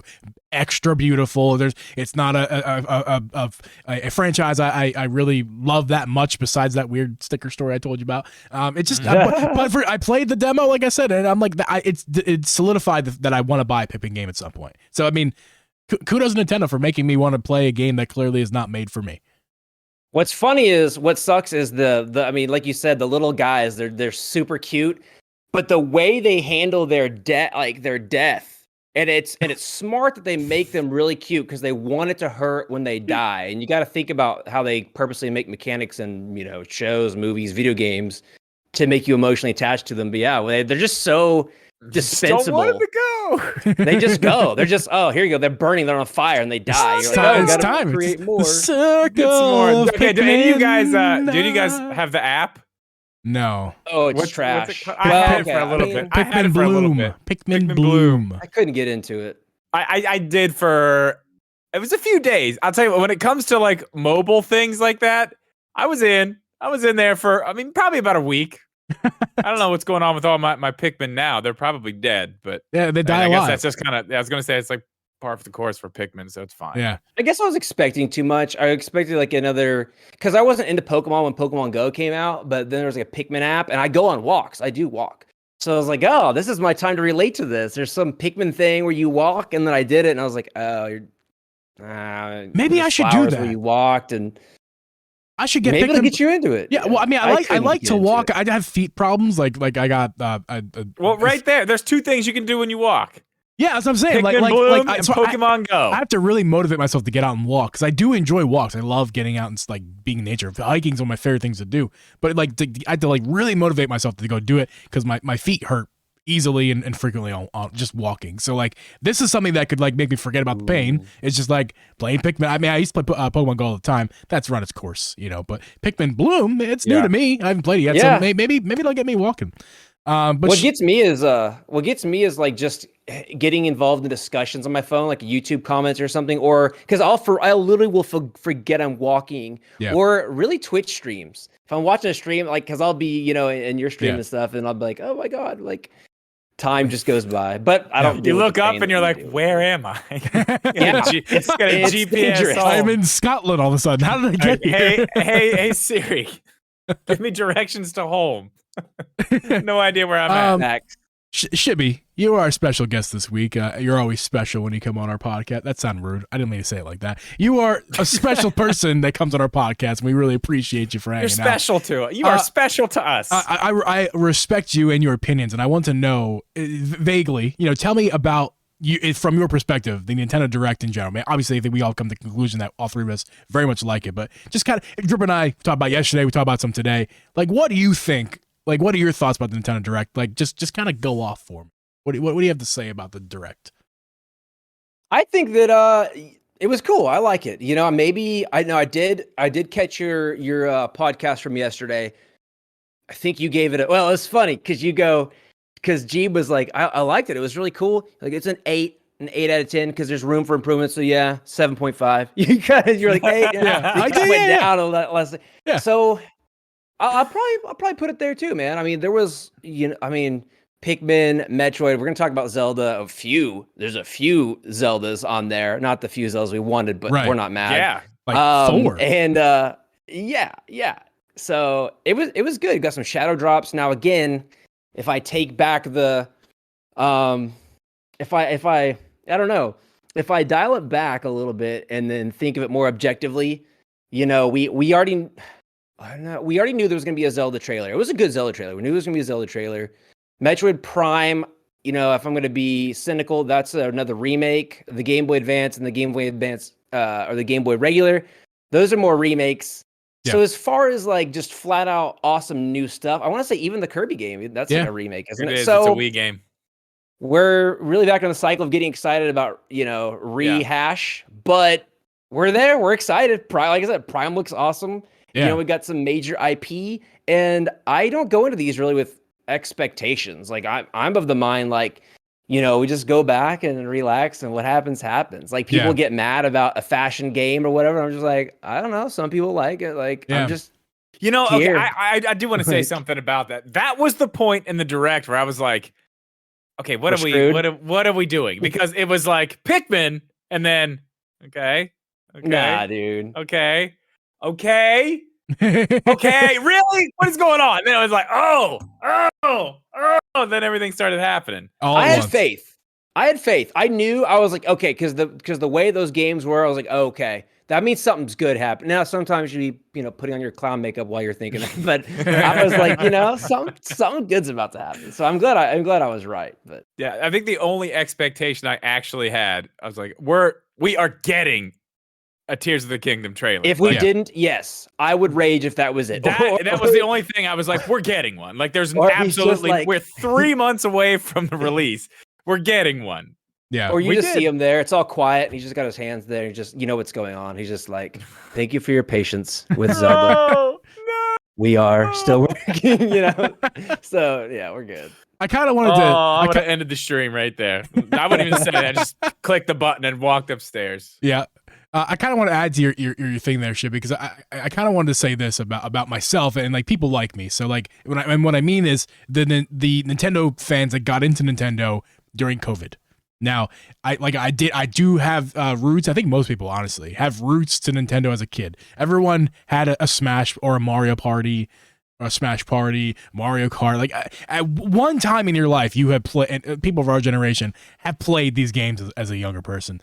extra beautiful. It's not a franchise I really love that much. Besides that weird sticker story I told you about, it's just. I played the demo, like I said, and I'm like, it's solidified that I want to buy a Pikmin game at some point. So I mean, kudos to Nintendo for making me want to play a game that clearly is not made for me. What sucks is the I mean, like you said, the little guys, they're super cute, but the way they handle their death, and it's smart that they make them really cute because they want it to hurt when they die. And you got to think about how they purposely make mechanics in, shows, movies, video games to make you emotionally attached to them. But yeah, they're just so dispensable. Don't want them to go. They just go. They're just, oh, here you go. They're burning. They're on fire and they die. It's time. Create more. Circle. Okay, do any of you guys? Do you guys have the app? No. Oh, it's trash. I had it for a little bit. Pikmin Bloom. Pikmin Bloom. I couldn't get into it. I did for. It was a few days. I'll tell you what. When it comes to like mobile things like that, I was in there for. I mean, probably about a week. I don't know what's going on with all my Pikmin now. They're probably dead, but yeah, they die a lot. I guess that's just kind of. I was gonna say it's like par for the course for Pikmin, so it's fine. Yeah, I guess I was expecting too much. I expected like another because I wasn't into Pokemon when Pokemon Go came out, but then there was like a Pikmin app, and I go on walks. I do walk, so I was like, oh, this is my time to relate to this. There's some Pikmin thing where you walk, and then I did it, and I was like, oh, maybe I should do that. Where you walked and. I should get. Maybe it'll get you into it. Yeah, well, I mean, I like to walk. I have feet problems. Like I got. Well, right there. There's two things you can do when you walk. Yeah, that's what I'm saying. Pikmin Bloom and Pokemon Go. I have to really motivate myself to get out and walk because I do enjoy walks. I love getting out and like being in nature. Hiking is one of my favorite things to do. But like, I have to like really motivate myself to go do it because my feet hurt easily and frequently on just walking. So like this is something that could like make me forget about the pain. It's just like playing Pikmin. I mean, I used to play Pokemon Go all the time. That's run its course, but Pikmin Bloom, it's new to me. I haven't played it yet. So maybe it'll get me walking. But what gets me is like just getting involved in discussions on my phone, like YouTube comments or something, or because I literally will forget I'm walking, or really Twitch streams. If I'm watching a stream, like because I'll be in your stream and stuff, and I'll be like, oh my god, like time just goes by. But I don't. You look up and you're like, where am I? It's got a GPS. I'm in Scotland all of a sudden. How did I get here? Hey Siri, give me directions to home. No idea where I'm at. Shibby, you are our special guest this week. You're always special when you come on our podcast. That sounded rude. I didn't mean to say it like that. You are a special person that comes on our podcast, and we really appreciate you for hanging out. You're special to us. You are special to us. I respect you and your opinions, and I want to know vaguely. Tell me about you from your perspective, the Nintendo Direct in general. I mean, obviously, I think we all come to the conclusion that all three of us very much like it, but just kind of, Drip and I talked about yesterday. We talked about some today. Like, what do you think? Like, what are your thoughts about the Nintendo Direct? Like, just kind of go off for me. What do you have to say about the Direct? I think that it was cool. I like it. Maybe I did catch your podcast from yesterday. I think you gave it well, it's funny because Geeb was like, I liked it. It was really cool. Like it's an 8 out of 10 because there's room for improvement. So yeah, 7.5. You're like 8. I went down a lot less. Yeah. So I'll probably put it there too, man. I mean, there was Pikmin, Metroid. We're gonna talk about Zelda. There's a few Zeldas on there. Not the few Zeldas we wanted, but we're not mad. Yeah, like 4. And yeah. So it was good. Got some shadow drops. Now again, if I take back the, if I don't know, if I dial it back a little bit and then think of it more objectively, we already knew there was gonna be a Zelda trailer. It was a good Zelda trailer. We knew it was gonna be a Zelda trailer. Metroid Prime, if I'm gonna be cynical, that's another remake. The Game Boy Advance and the Game Boy Advance, or the Game Boy Regular, those are more remakes. Yeah. So as far as like just flat out awesome new stuff, I want to say even the Kirby game, that's like a remake, isn't it? So it's a Wii game. We're really back on the cycle of getting excited about, rehash, but we're there. We're excited. Like I said, Prime looks awesome. Yeah. We got some major IP, and I don't go into these really with expectations. Like I'm of the mind, like, we just go back and relax, and what happens. Like people get mad about a fashion game or whatever. I'm just like, I don't know. Some people like it. Like I'm just, okay. I do want to say something about that. That was the point in the direct where I was like, okay, what are we doing? Because it was like Pikmin, and then okay, nah, dude, okay, really? What is going on? And then I was like, oh. Then everything started happening. I had faith. I knew. I was like, okay, because the way those games were, I was like, oh, okay, that means something's good happened. Now, sometimes you be, putting on your clown makeup while you're thinking, but I was like, something good's about to happen. So I'm glad I was right. But yeah, I think the only expectation I actually had, I was like, we are getting a Tears of the Kingdom trailer. If we didn't, yes, I would rage if that was it. That was the only thing. I was like, we're getting one. Like, there's absolutely, we're 3 months away from the release. We're getting one. Yeah. Or you just see him there. It's all quiet. And he's just got his hands there. And just, what's going on. He's just like, thank you for your patience with Zelda. No. We are still working, So, yeah, we're good. I kind of wanted to. I would have ended the stream right there. I wouldn't even say that. I just clicked the button and walked upstairs. Yeah. I kind of want to add to your thing there, Shibby, because I kind of wanted to say this about myself and like people like me. So like what I mean is the Nintendo fans that got into Nintendo during COVID. Now I do have roots. I think most people honestly have roots to Nintendo as a kid. Everyone had a Smash or a Mario Party. A Smash Party, Mario Kart. Like at one time in your life, you have played, and people of our generation have played these games as a younger person.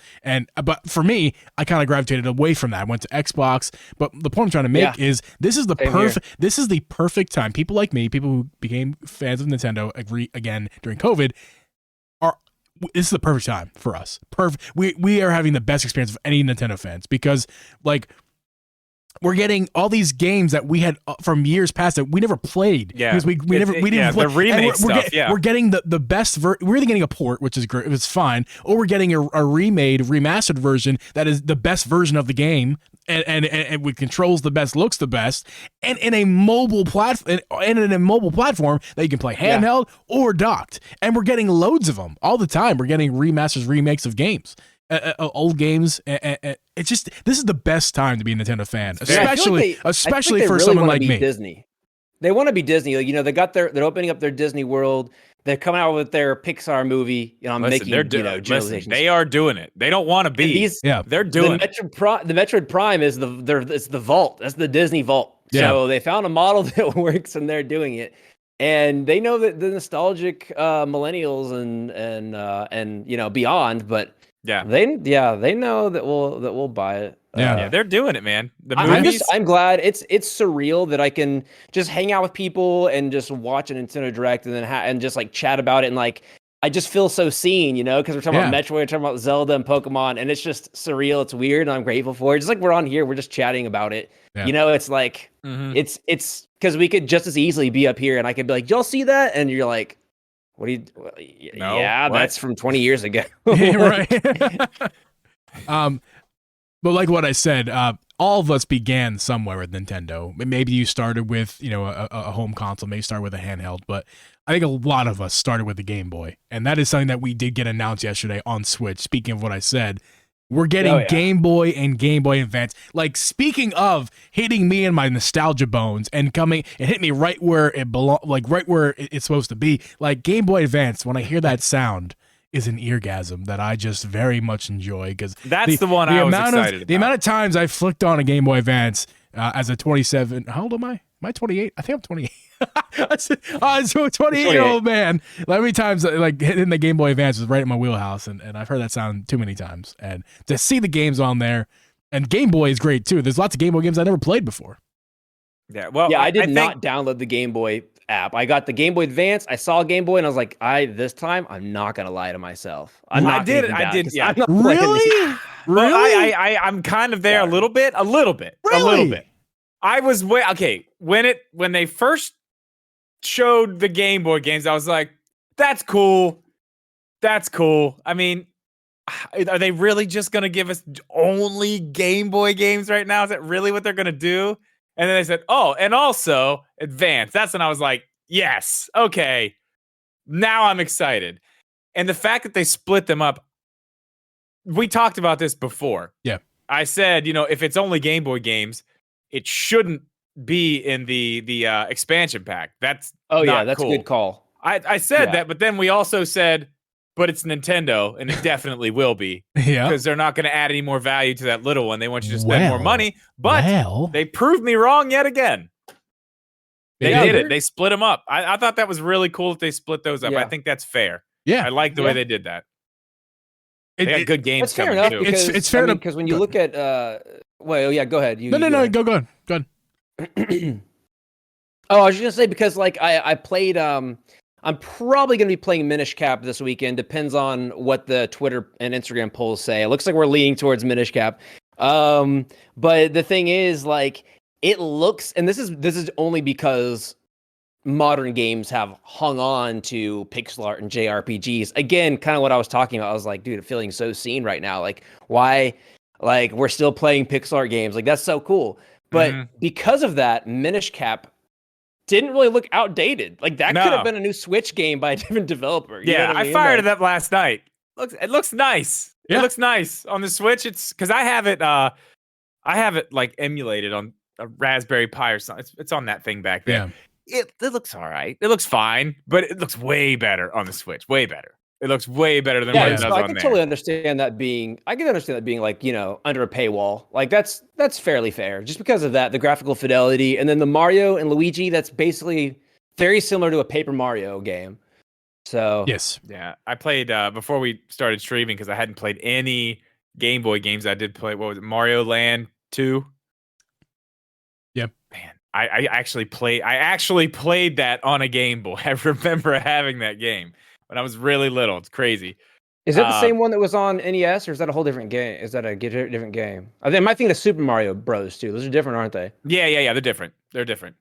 But for me, I kind of gravitated away from that. I went to Xbox. But the point I'm trying to make is this is the perfect time. People like me, people who became fans of Nintendo again during COVID, this is the perfect time for us. We are having the best experience of any Nintendo fans because like. We're getting all these games that we had from years past that we never played. Yeah, because we didn't play the remake stuff. We're getting the best. We're either getting a port, which is great, it's fine, or we're getting a remastered version that is the best version of the game, and with controls the best, looks the best, and in a mobile platform, that you can play handheld or docked. And we're getting loads of them all the time. We're getting remakes of games. Old games. It's just this is the best time to be a Nintendo fan, especially for someone like me. Disney. They want to be Disney. They're opening up their Disney World. They're coming out with their Pixar movie. They are doing it. They don't want to be. They're doing it. The Metroid Prime is the vault. That's the Disney vault. Yeah. So they found a model that works, and they're doing it. And they know that the nostalgic millennials and beyond, but. Yeah, they know that we'll buy it. They're doing it, man. I'm glad it's surreal that I can just hang out with people and just watch a Nintendo Direct and then and just like chat about it, and like I just feel so seen, because we're talking about Metroid, we're talking about Zelda and Pokemon, and it's just surreal. It's weird, and I'm grateful for it. Just like we're on here, we're just chatting about it. Yeah. It's like it's because we could just as easily be up here, and I could be like, "Y'all see that?" And you're like. What do you? That's from 20 years ago. Right. But like what I said, all of us began somewhere with Nintendo. Maybe you started with, a home console, maybe started with a handheld, but I think a lot of us started with the Game Boy. And that is something that we did get announced yesterday on Switch. Speaking of what I said, we're getting Game Boy and Game Boy Advance. Like, speaking of hitting me in my nostalgia bones and hit me right where it belongs, like right where it's supposed to be. Like, Game Boy Advance, when I hear that sound, is an eargasm that I just very much enjoy, because that's the one I was excited about. The amount of times I flicked on a Game Boy Advance as a 27. How old am I? Am I 28? I think I'm 28. So a 28-year-old man. How many times like hitting the Game Boy Advance was right in my wheelhouse, and I've heard that sound too many times. And to see the games on there, and Game Boy is great too. There's lots of Game Boy games I never played before. Yeah, well, I did not download the Game Boy app. I got the Game Boy Advance. I saw Game Boy, and I was like, this time I'm not gonna lie to myself. I did. Yeah. Really? Really? I'm kind of there a little bit. Really? I was when they first showed the Game Boy games, I was like, that's cool. I mean, are they really just going to give us only Game Boy games right now? Is that really what they're going to do? And then they said, oh, and also Advance. That's when I was like, yes, okay. Now I'm excited. And the fact that they split them up, we talked about this before. Yeah. I said, if it's only Game Boy games, it shouldn't be in the expansion pack. That's that's cool. a good call. I said that, but then we also said, but it's Nintendo, and it definitely will be. Yeah. Because they're not going to add any more value to that little one. They want you to spend more money. But they proved me wrong yet again. They did it. They split them up. I thought that was really cool that they split those up. I think that's fair. Yeah. I like the way they did that. They got good games coming enough too. Because, it's fair enough because when you look at go ahead. No, go on. I was just gonna say, because like I played I'm probably gonna be playing Minish Cap this weekend. Depends on what the Twitter and Instagram polls say. It looks like we're leaning towards Minish Cap. But the thing is, like, it looks, and this is only because modern games have hung on to pixel art and JRPGs. Again, kind of what I was talking about. I was like, dude, I'm feeling so seen right now. Like, why? Like, we're still playing pixel art games. Like, that's so cool. But because of that, Minish Cap didn't really look outdated. Like, that could have been a new Switch game by a different developer. You know what I mean? Fired it up last night. It looks nice. Yeah. It looks nice on the Switch. It's because I have it like emulated on a Raspberry Pi or something. It's on that thing back there. Yeah. It looks all right. It looks fine, but it looks way better on the Switch. Way better. It looks way better than what it does on there. I can totally understand that being. I can understand that being like, under a paywall. Like, that's fairly fair. Just because of that, the graphical fidelity, and then the Mario and Luigi. That's basically very similar to a Paper Mario game. So yes, yeah. I played before we started streaming because I hadn't played any Game Boy games. I did play, what was it, Mario Land 2. Yep. Man, I actually played that on a Game Boy. I remember having that game when I was really little. It's crazy. Is that the same one that was on NES, or is that a whole different game? Is that a different game? I might think of Super Mario Bros. Too. Those are different, aren't they? Yeah. They're different.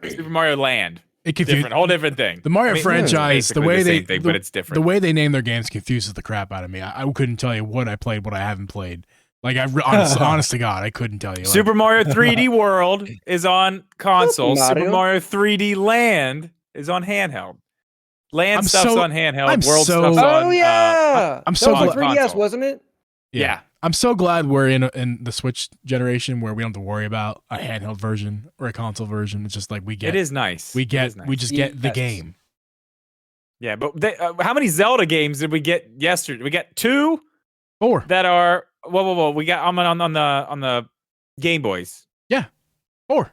Super Mario Land. Whole different thing. The Mario franchise, the way but it's different. The way they name their games confuses the crap out of me. I couldn't tell you what I played, what I haven't played. Like, honest to God, I couldn't tell you. Like, Super Mario 3D World is on console. Super Mario 3D Land is on handheld. Land stuff's on handheld. World stuff's on. Oh yeah, I'm so glad. 3DS, wasn't it? Yeah. I'm so glad we're in the Switch generation where we don't have to worry about a handheld version or a console version. It's just like we get. It is nice. We just get the game. Yeah, but how many Zelda games did we get yesterday? We got 2, 4 that are. Whoa! We got on the Game Boys. Yeah, 4.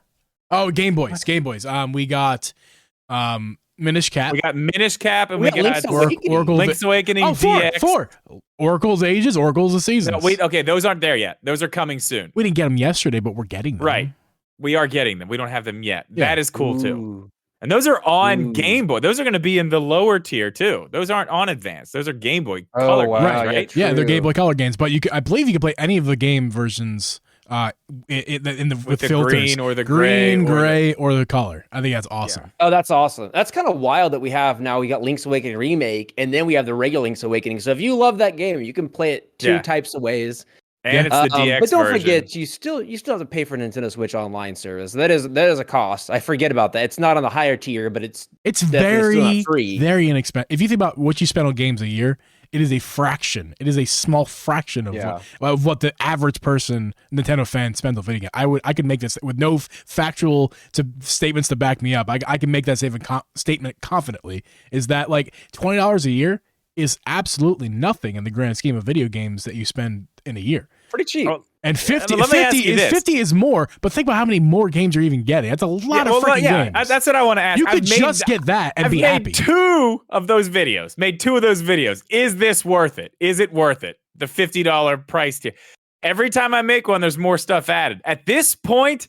Oh, Game Boys. What? Game Boys. We got Minish Cap. We got Minish Cap, and we got Link's Awakening. Oh, 4. DX. 4. Oracle's Ages, Oracle's the Seasons. No, okay, those aren't there yet. Those are coming soon. We didn't get them yesterday, but we're getting them. Right. We are getting them. We don't have them yet. Yeah. That is cool too. And those are on Game Boy. Those are going to be in the lower tier too. Those aren't on Advance. Those are Game Boy Color games, right? Yeah, they're Game Boy Color games. But I believe you can play any of the game versions with the filters. Green or the gray, or the color. I think that's awesome. Yeah. Oh, that's awesome. That's kind of wild that we have now. We got Link's Awakening Remake, and then we have the regular Link's Awakening. So if you love that game, you can play it two types of ways. And it's the DX but don't version. forget, you still have to pay for Nintendo Switch Online service. That is a cost. I forget about that. It's not on the higher tier, but it's definitely still not free. Very inexpensive. If you think about what you spend on games a year, it is a fraction. It is a small fraction of what the average person, Nintendo fan, spends on video game. I could make this with no factual statements to back me up. I can make that statement confidently. Is that like $20 a year is absolutely nothing in the grand scheme of video games that you spend in a year. Pretty cheap. And 50 is more, but think about how many more games you're even getting. That's a lot of freaking games. That's what I want to ask. You could just get that and be happy. Made two of those videos. Is this worth it? Is it worth it? The $50 price tier. Every time I make one, there's more stuff added. At this point,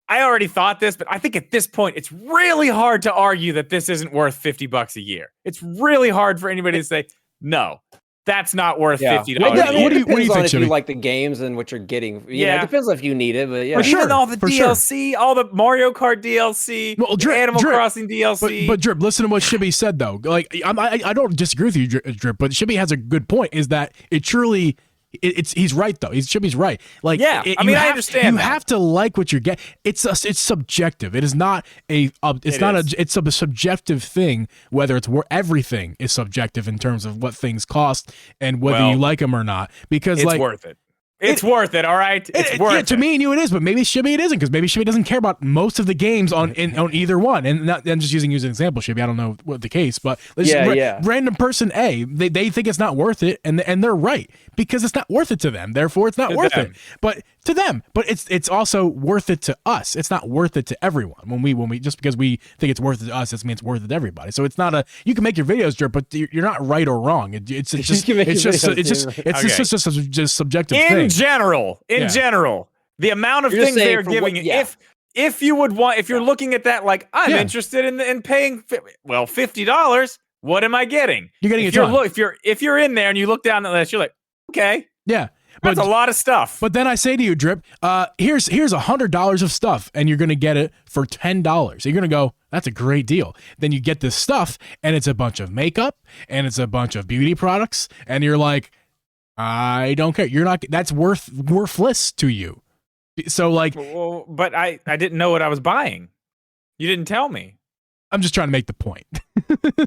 I already thought this, but I think at this point, it's really hard to argue that this isn't worth $50 a year. It's really hard for anybody to say, no, that's not worth $50. What do you think, if you like the games and what you're getting? You know, it depends on if you need it, but yeah. For sure. Even all the DLC, all the Mario Kart DLC, Animal Crossing DLC. But Drip, listen to what Shibby said, though. Like, I don't disagree with you, Drip, but Shibby has a good point, is that it truly... he's right though. Shibby's right. Like, I understand. You have to like what you're getting. It's subjective. It is not it's a subjective thing. Whether it's everything is subjective in terms of what things cost and whether you like them or not. Because it's worth it. It's worth it, all right? It's worth it. To me and you it is, but maybe Shibby it isn't, because maybe Shibby doesn't care about most of the games on either one. And I'm just using you as an example, Shibby. I don't know what the case, but random person A, they think it's not worth it, and they're right, because it's not worth it to them. Therefore, it's not worth it. But to them, but it's also worth it to us. It's not worth it to everyone. When we just because we think it's worth it to us, it means it's worth it to everybody. So it's not you can make your videos, Drip, but you're not right or wrong. It's just subjective thing. In general, the amount of things they are giving you. If you would want, if you're looking at that like, I'm interested in paying $50, what am I getting? You're getting if you're in there and you look down at the list, you're like, okay, yeah. That's a lot of stuff. But then I say to you, Drip, here's $100 of stuff, and you're gonna get it for $10. You're gonna go, that's a great deal. Then you get this stuff, and it's a bunch of makeup, and it's a bunch of beauty products, and you're like, I don't care. You're not. That's worthless to you. So like, but I didn't know what I was buying. You didn't tell me. I'm just trying to make the point.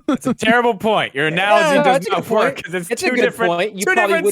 It's a terrible point. Your analogy does not work because it's two different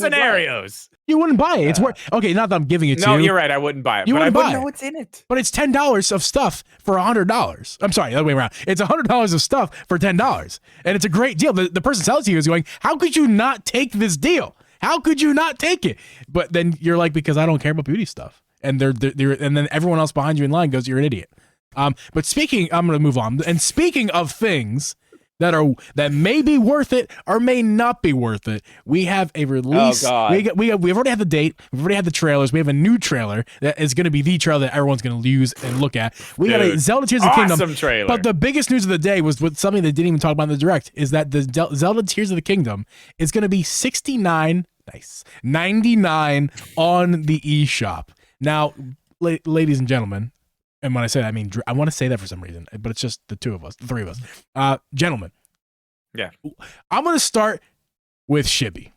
scenarios. You wouldn't buy it. It's okay. Not that I'm giving it to you. No, you're right. I wouldn't buy it. But I wouldn't know what's in it. But it's $10 of stuff for $100. I'm sorry, the other way around. It's $100 of stuff for $10, and it's a great deal. The person selling it to you is going, how could you not take this deal? How could you not take it? But then you're like, because I don't care about beauty stuff. And they're and then everyone else behind you in line goes, you're an idiot. But I'm going to move on. And speaking of things that may be worth it or may not be worth it, we have a release. Oh God. We've already had the date. We've already had the trailers. We have a new trailer that is going to be the trailer that everyone's going to use and look at. We got a Zelda Tears of the Kingdom trailer. But the biggest news of the day was with something they didn't even talk about in the direct, is that the Zelda Tears of the Kingdom is going to be $69.99 on the eShop. Now, ladies and gentlemen, and when I say that, I mean, I want to say that for some reason, but it's just the three of us. Gentlemen. Yeah. I'm going to start with Shibby,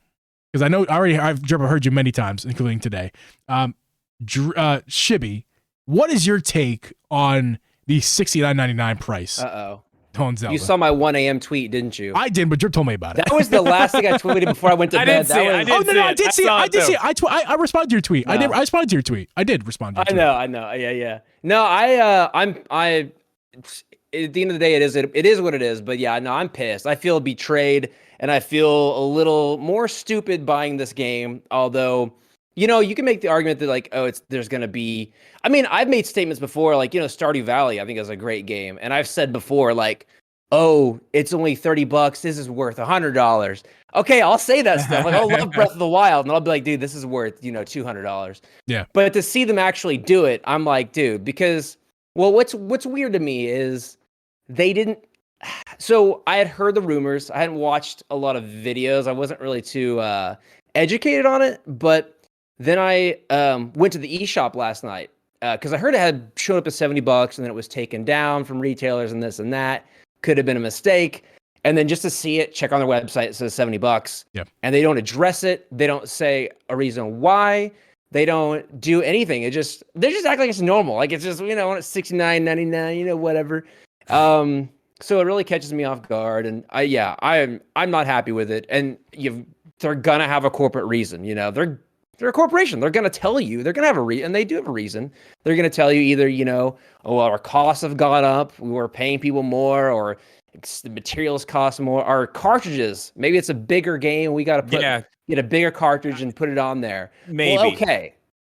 because I know I've heard you many times, including today. Shibby, what is your take on the $69.99 price? On Zelda? You saw my 1 a.m. tweet, didn't you? I did, but Drip told me about it. That was the last thing I tweeted before I went to bed. I did see it. I did see it. I responded to your tweet. No. I responded to your tweet. I did respond to your tweet. I know. Yeah. No, I'm at the end of the day, it is what it is. But yeah, no, I'm pissed. I feel betrayed, and I feel a little more stupid buying this game. Although, you can make the argument that like, there's gonna be. I mean, I've made statements before, like, Stardew Valley, I think is a great game, and I've said before, like, it's only $30. This is worth $100. Okay, I'll say that stuff. Like, I'll love Breath of the Wild, and I'll be like, dude, this is worth $200. Yeah. But to see them actually do it, I'm like, dude, because what's weird to me is they didn't. So I had heard the rumors. I hadn't watched a lot of videos. I wasn't really too educated on it, but. Then I went to the eShop last night because I heard it had shown up at $70 and then it was taken down from retailers and this and that. Could have been a mistake. And then just to see it, check on their website, it says $70. Yeah. And they don't address it. They don't say a reason why. They don't do anything. They're just acting like it's normal. Like it's just, it's $69.99, whatever. So it really catches me off guard. And I'm not happy with it. And they're gonna have a corporate reason. They're a corporation. They're gonna tell you. They're gonna have a reason, and they do have a reason. They're gonna tell you either, our costs have gone up. We were paying people more, or the materials cost more. Our cartridges, maybe it's a bigger game. We got to get a bigger cartridge and put it on there. Maybe. Well,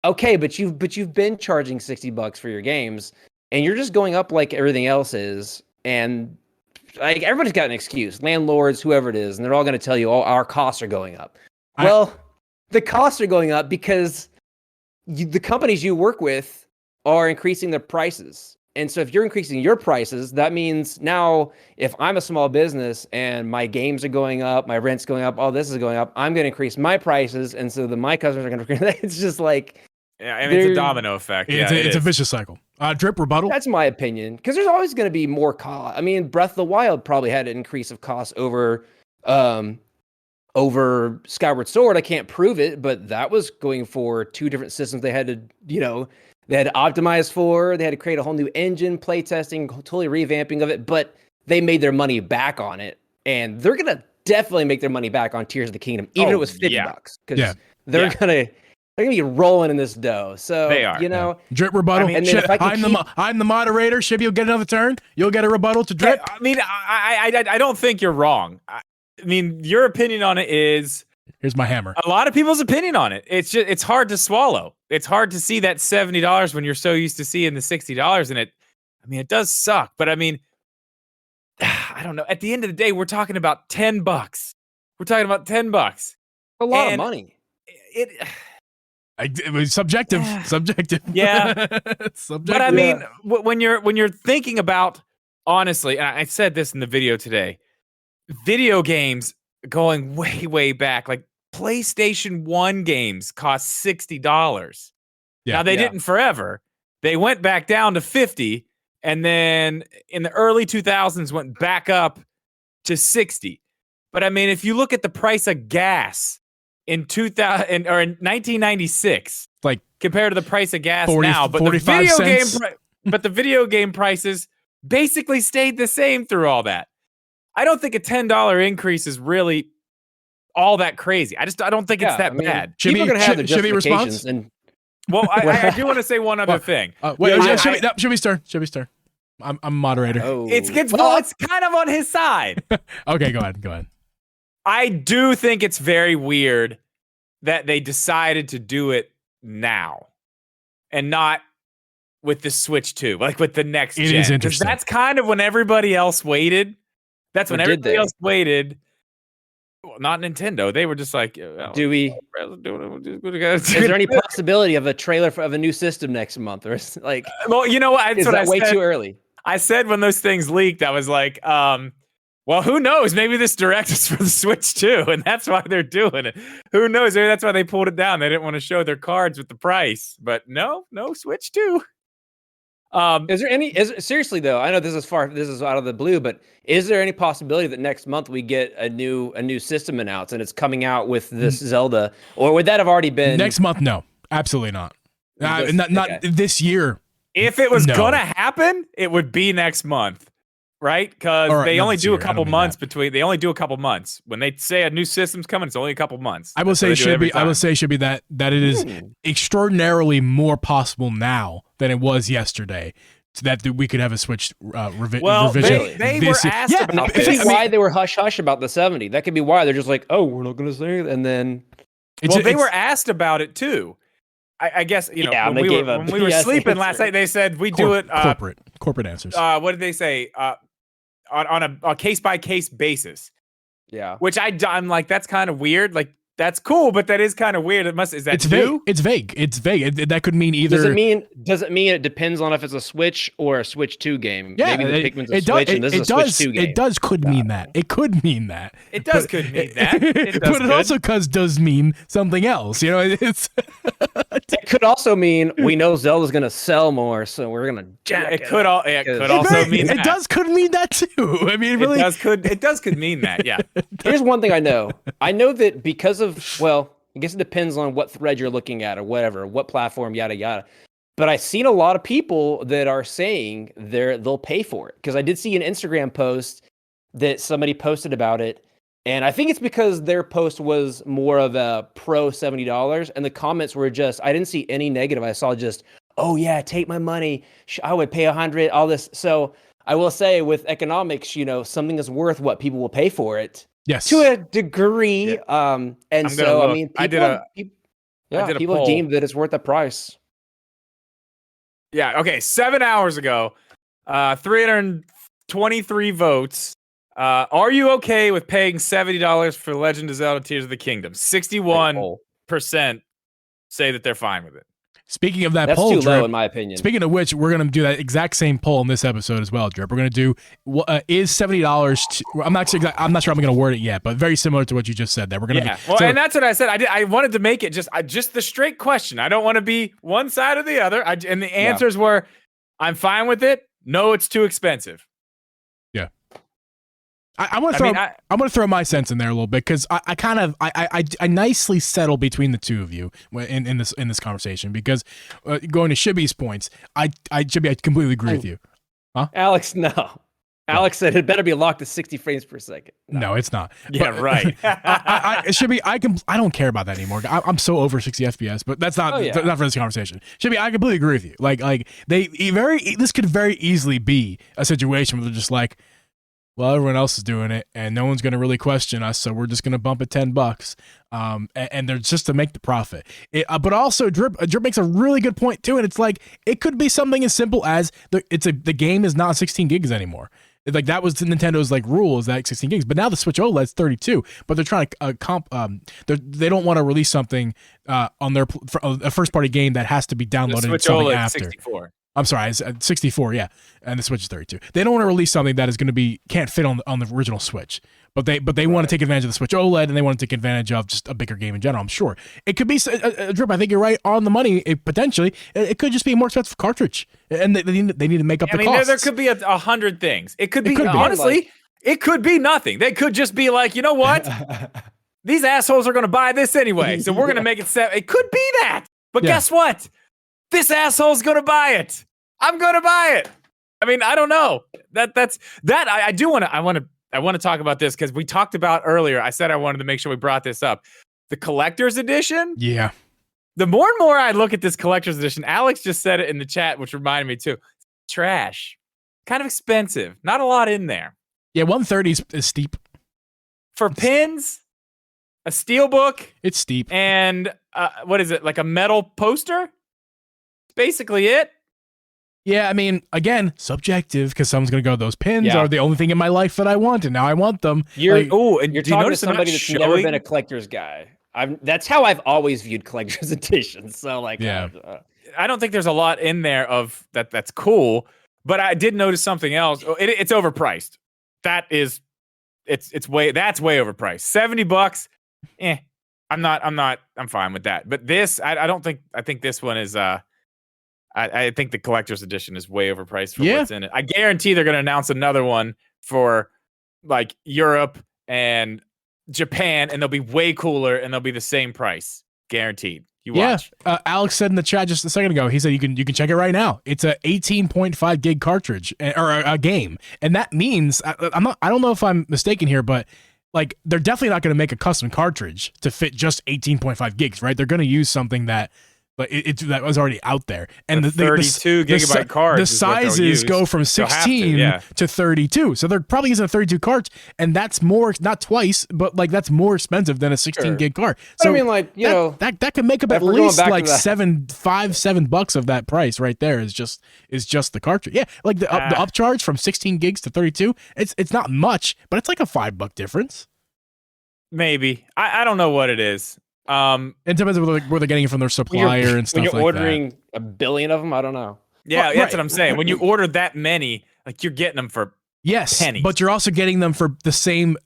okay, but you've been charging $60 for your games, and you're just going up like everything else is, and like everybody's got an excuse. Landlords, whoever it is, and they're all going to tell you, "Oh, our costs are going up." The costs are going up because the companies you work with are increasing their prices. And so if you're increasing your prices, that means now if I'm a small business and my games are going up, my rent's going up, all this is going up, I'm going to increase my prices. And so my customers are going to increase. It's just like... Yeah, I mean, it's a domino effect. It's a vicious cycle. Drip rebuttal? That's my opinion. Because there's always going to be more cost. I mean, Breath of the Wild probably had an increase of cost over Skyward Sword. I can't prove it, but that was going for 2 different systems they had to, they had to optimize for. They had to create a whole new engine, playtesting, totally revamping of it, but they made their money back on it. And they're going to definitely make their money back on Tears of the Kingdom, even if it was $50, because they're going to be rolling in this dough. So, they are. Drip rebuttal. I mean, I'm the moderator. Shibby will get another turn. You'll get a rebuttal to Drip. I mean, I don't think you're wrong. I mean, your opinion on it is... Here's my hammer. A lot of people's opinion on it. It's hard to swallow. It's hard to see that $70 when you're so used to seeing the $60 in it. I mean, it does suck, but I mean, I don't know. At the end of the day, we're talking about $10. We're talking about $10. A lot of money. It was subjective. Subjective. Yeah. Subjective. But I mean, when you're thinking about, honestly, and I said this in the video today, video games going way, way back, like PlayStation 1 games cost $60. Now they didn't forever. They went back down to $50, and then in the early 2000s went back up to $60. But I mean, if you look at the price of gas in 1996, like compared to the price of gas 40, now, but the video game prices basically stayed the same through all that. I don't think a $10 increase is really all that crazy. I don't think it's that bad. People are going to have the justifications. Well, I do want to say one other thing. Shibby's turn. Shibby's turn. I'm moderator. Oh. It's kind of on his side. Okay, go ahead. I do think it's very weird that they decided to do it now and not with the Switch 2, like with the next gen. It is interesting. That's kind of when everybody else waited. That's when everybody else waited. Well, not Nintendo. They were just like, do we? Is there any possibility of a trailer of a new system next month, or like? Well, you know what? Is that way too early? I said when those things leaked, I was like, well, who knows? Maybe this direct is for the Switch too, and that's why they're doing it. Who knows? Maybe that's why they pulled it down. They didn't want to show their cards with the price, but no Switch 2. Seriously though, I know this is out of the blue, but is there any possibility that next month we get a new system announced and it's coming out with this Zelda, or would that have already been next month? No, absolutely not. Not this year. If it was gonna happen, it would be next month, right? Because they only do a couple months between. They only do a couple months when they say a new system's coming. It's only a couple months. I will say Shibby that it is extraordinarily more possible now than it was yesterday, so that we could have a Switch revision. They were asked about this. Why they were hush hush about the 70. That could be why they're just like, oh, we're not going to say it, and then. They were asked about it too. I guess when we were sleeping last night, they said we do it corporate answers. What did they say? On a case by case basis. Yeah. Which I'm like, that's kind of weird. Like, That's cool, but that is kind of weird. Is that it's new? Vague. It's vague. That could mean either. Does it mean it depends on if it's a Switch or a Switch 2 game? Yeah, maybe the Pikmin's a Switch and this is a Switch 2 game. It does could mean that. It could mean that. It does could mean that. But it also does mean something else. You know, it's it could also mean we know Zelda's going to sell more, so we're going to jack it. It could also mean that. It does could mean that too. I mean, really, it does could mean that. Yeah. Here's one thing I know. I know that because of, well, I guess it depends on what thread you're looking at or whatever, what platform, yada, yada. But I've seen a lot of people that are saying they'll pay for it. Because I did see an Instagram post that somebody posted about it. And I think it's because their post was more of a pro $70. And the comments were just, I didn't see any negative. I saw just, oh yeah, take my money. I would pay $100, all this. So I will say with economics, you know, something is worth what people will pay for it. Yes, to a degree. Yeah. And so I mean, people have deemed that it's worth the price. Yeah. Okay. 7 hours ago, 323 votes. Are you okay with paying $70 for Legend of Zelda: Tears of the Kingdom? 61% say that they're fine with it. Speaking of that That's poll, too Drip, low in my opinion. Speaking of which, we're going to do that exact same poll in this episode as well, Drip. We're going to do is $70. I'm not sure I'm going to word it yet, but very similar to what you just said. There, we're going to. Well, and that's what I said. I wanted to make it just the straight question. I don't want to be one side or the other. And the answers were, I'm fine with it. No, it's too expensive. Yeah. I want to throw my sense in there a little bit because I nicely settle between the two of you in this conversation because going to Shibby's points, Shibby, I completely agree with you. Huh? Alex, no. Alex said it better be locked to 60 frames per second. No, it's not. Yeah, but, right. Shibby, I don't care about that anymore. I'm so over 60 FPS, but that's not not for this conversation. Shibby, I completely agree with you. Like this could very easily be a situation where they're just like, well, everyone else is doing it, and no one's going to really question us, so we're just going to bump it $10. And they're just to make the profit. But also, Drip makes a really good point too, and it's like it could be something as simple as the game is not 16 gigs anymore. Like that was Nintendo's like rule is that 16 gigs, but now the Switch OLED's 32. But they're trying to they don't want to release something on their a first party game that has to be downloaded Switch something OLED after. 64. I'm sorry, it's 64, yeah, and the Switch is 32. They don't want to release something that is going to can't fit on the original Switch, but they want to take advantage of the Switch OLED and they want to take advantage of just a bigger game in general. I'm sure it could be Drip. I think you're right on the money. Potentially, it could just be a more expensive cartridge, and they need to make up the costs. There could be 100 things. It could be honestly, it could be nothing. They could just be like, you know what? These assholes are going to buy this anyway, so we're going to make it 7. It could be that, but guess what? This asshole's going to buy it. I'm going to buy it. I mean, I don't know. I want to talk about this because we talked about earlier. I said I wanted to make sure we brought this up. The collector's edition. Yeah. The more and more I look at this collector's edition, Alex just said it in the chat, which reminded me too. Trash. Kind of expensive. Not a lot in there. Yeah, 130 is steep. For pins, a steel book. It's steep. And what is it? Like a metal poster? Basically it. Yeah, I mean, again, subjective because someone's gonna go, those pins are the only thing in my life that I want, and now I want them. You're talking to somebody that's never been a collector's guy. That's how I've always viewed collector's editions. So like, I don't think there's a lot in there of that's cool, but I did notice something else. It's overpriced. That's way overpriced. $70. I'm fine with that. But this, I think this one is I think the collector's edition is way overpriced for what's in it. I guarantee they're going to announce another one for like Europe and Japan, and they'll be way cooler, and they'll be the same price, guaranteed. You watch. Alex said in the chat just a second ago. He said you can check it right now. It's a 18.5 gig cartridge or a game, and that means I don't know if I'm mistaken here, but like they're definitely not going to make a custom cartridge to fit just 18.5 gigs, right? They're going to use something that. But that was already out there, and the 32 gigabyte cards. The sizes go from 16 to 32, so they're probably using a 32 cards, and that's more, not twice, but like that's more expensive than a 16 gig card. So I mean, like that could make up at least like $7 of that price right there is just the cartridge. Yeah, like the upcharge from 16 gigs to 32. It's not much, but it's like a $5 difference. Maybe. I don't know what it is. It depends on where they're getting it from their supplier and stuff like that. When you're ordering a billion of them, I don't know. Yeah, that's what I'm saying. When you order that many, like you're getting them for pennies. But you're also getting them for the same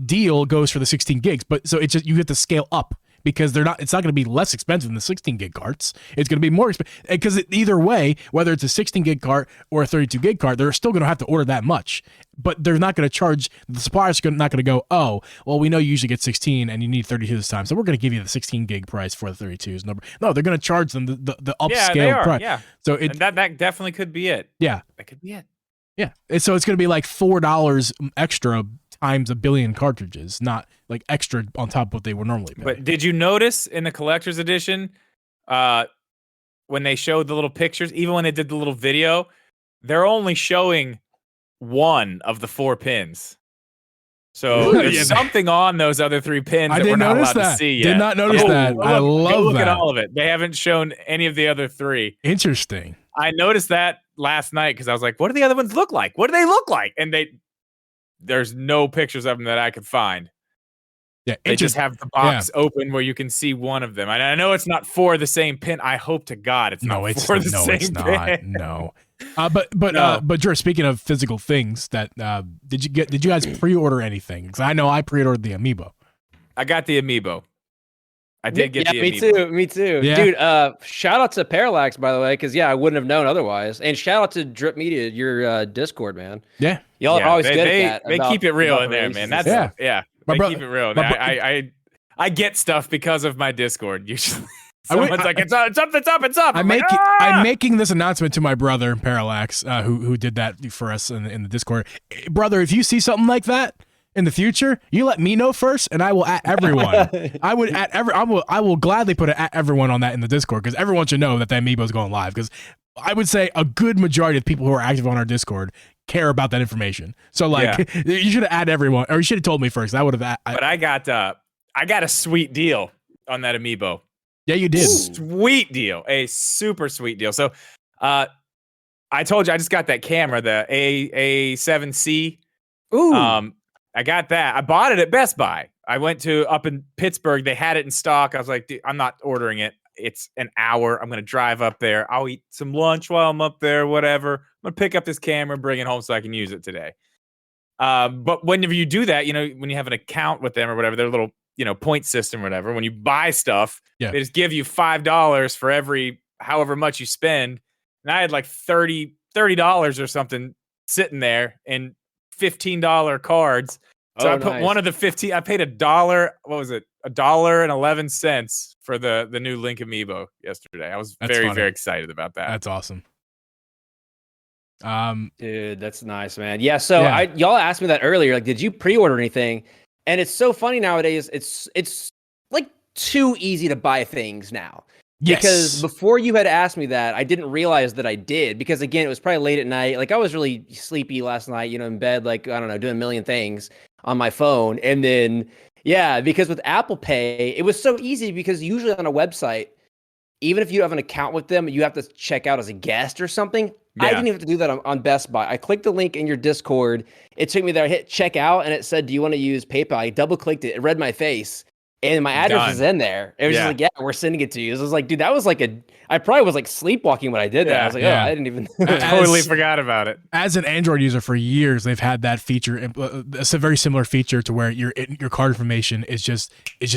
deal goes for the 16 gigs. But so it's just you have to scale up because it's not going to be less expensive than the 16 gig carts. It's going to be more expensive because either way, whether it's a 16 gig cart or a 32 gig cart, they're still going to have to order that much. But they're not going to charge, the supplier's not going to go, oh, well, we know you usually get 16 and you need 32 this time, so we're going to give you the 16 gig price for the 32s. No, they're going to charge them the upscale price. Yeah. So and that definitely could be it. Yeah. That could be it. Yeah. And so it's going to be like $4 extra times a billion cartridges, not like extra on top of what they would normally pay. But did you notice in the collector's edition, when they showed the little pictures, even when they did the little video, they're only showing one of the 4 pins. So there's something on those other 3 pins that we're not allowed to see yet. Did not notice that. I love look that. At all of it. They haven't shown any of the other 3. Interesting. I noticed that last night because I was like, what do the other ones look like? What do they look like? And there's no pictures of them that I could find. Yeah, they just have the box open where you can see one of them. And I know it's not for the same pin. I hope to God it's not for the same pin. No. But Drew, speaking of physical things, did you guys pre-order anything? Because I know I pre-ordered the Amiibo. I got the Amiibo. I did get the Amiibo. Me too. Yeah. Dude, shout out to Parallax, by the way, because I wouldn't have known otherwise. And shout out to Drip Media, your Discord, man. Yeah. Y'all are always good at that. They keep it real in there, man. That's they keep it real. I get stuff because of my Discord usually. Someone's like, it's up. I'm making this announcement to my brother, Parallax, who did that for us in the Discord. Brother, if you see something like that in the future, you let me know first, and I will at everyone. I will gladly put at everyone on that in the Discord because everyone should know that the Amiibo is going live. Because I would say a good majority of people who are active on our Discord care about that information. So you should have added everyone, or you should have told me first. I would have. But I got a sweet deal on that Amiibo. Yeah, you did. Sweet deal. A super sweet deal. So I told you I just got that camera, the A7C. Ooh. I got that. I bought it at Best Buy. I went to up in Pittsburgh. They had it in stock. I was like, dude, I'm not ordering it. It's an hour. I'm going to drive up there. I'll eat some lunch while I'm up there, whatever. I'm going to pick up this camera and bring it home so I can use it today. But whenever you do that, when you have an account with them or whatever, their little, point system or whatever, when you buy stuff, they just give you $5 for every however much you spend. And I had like $30 or something sitting there in $15 cards. So I put one of the 15. I paid $1. What was it? $1.11 for the new Link Amiibo yesterday. I was very excited about that. That's awesome. Dude, that's nice, man. Yeah. So y'all asked me that earlier. Like, did you pre-order anything? And it's so funny nowadays. It's like too easy to buy things now. Yes. Because before you had asked me that, I didn't realize that I did. Because again, it was probably late at night. Like I was really sleepy last night. In bed, like I don't know, doing a million things on my phone. And then because with Apple Pay, it was so easy because usually on a website, even if you have an account with them, you have to check out as a guest or something. I didn't even have to do that on Best Buy. I clicked the link in your Discord. It took me there. I hit check out, and it said, do you want to use PayPal? I double-clicked it. It read my face, and my address is in there. It was just like, we're sending it to you. So I was like, dude, that was like I probably was like sleepwalking when I did that. I was like, I didn't even. I totally forgot about it. As an Android user for years, they've had that feature. It's a very similar feature to where your card information is just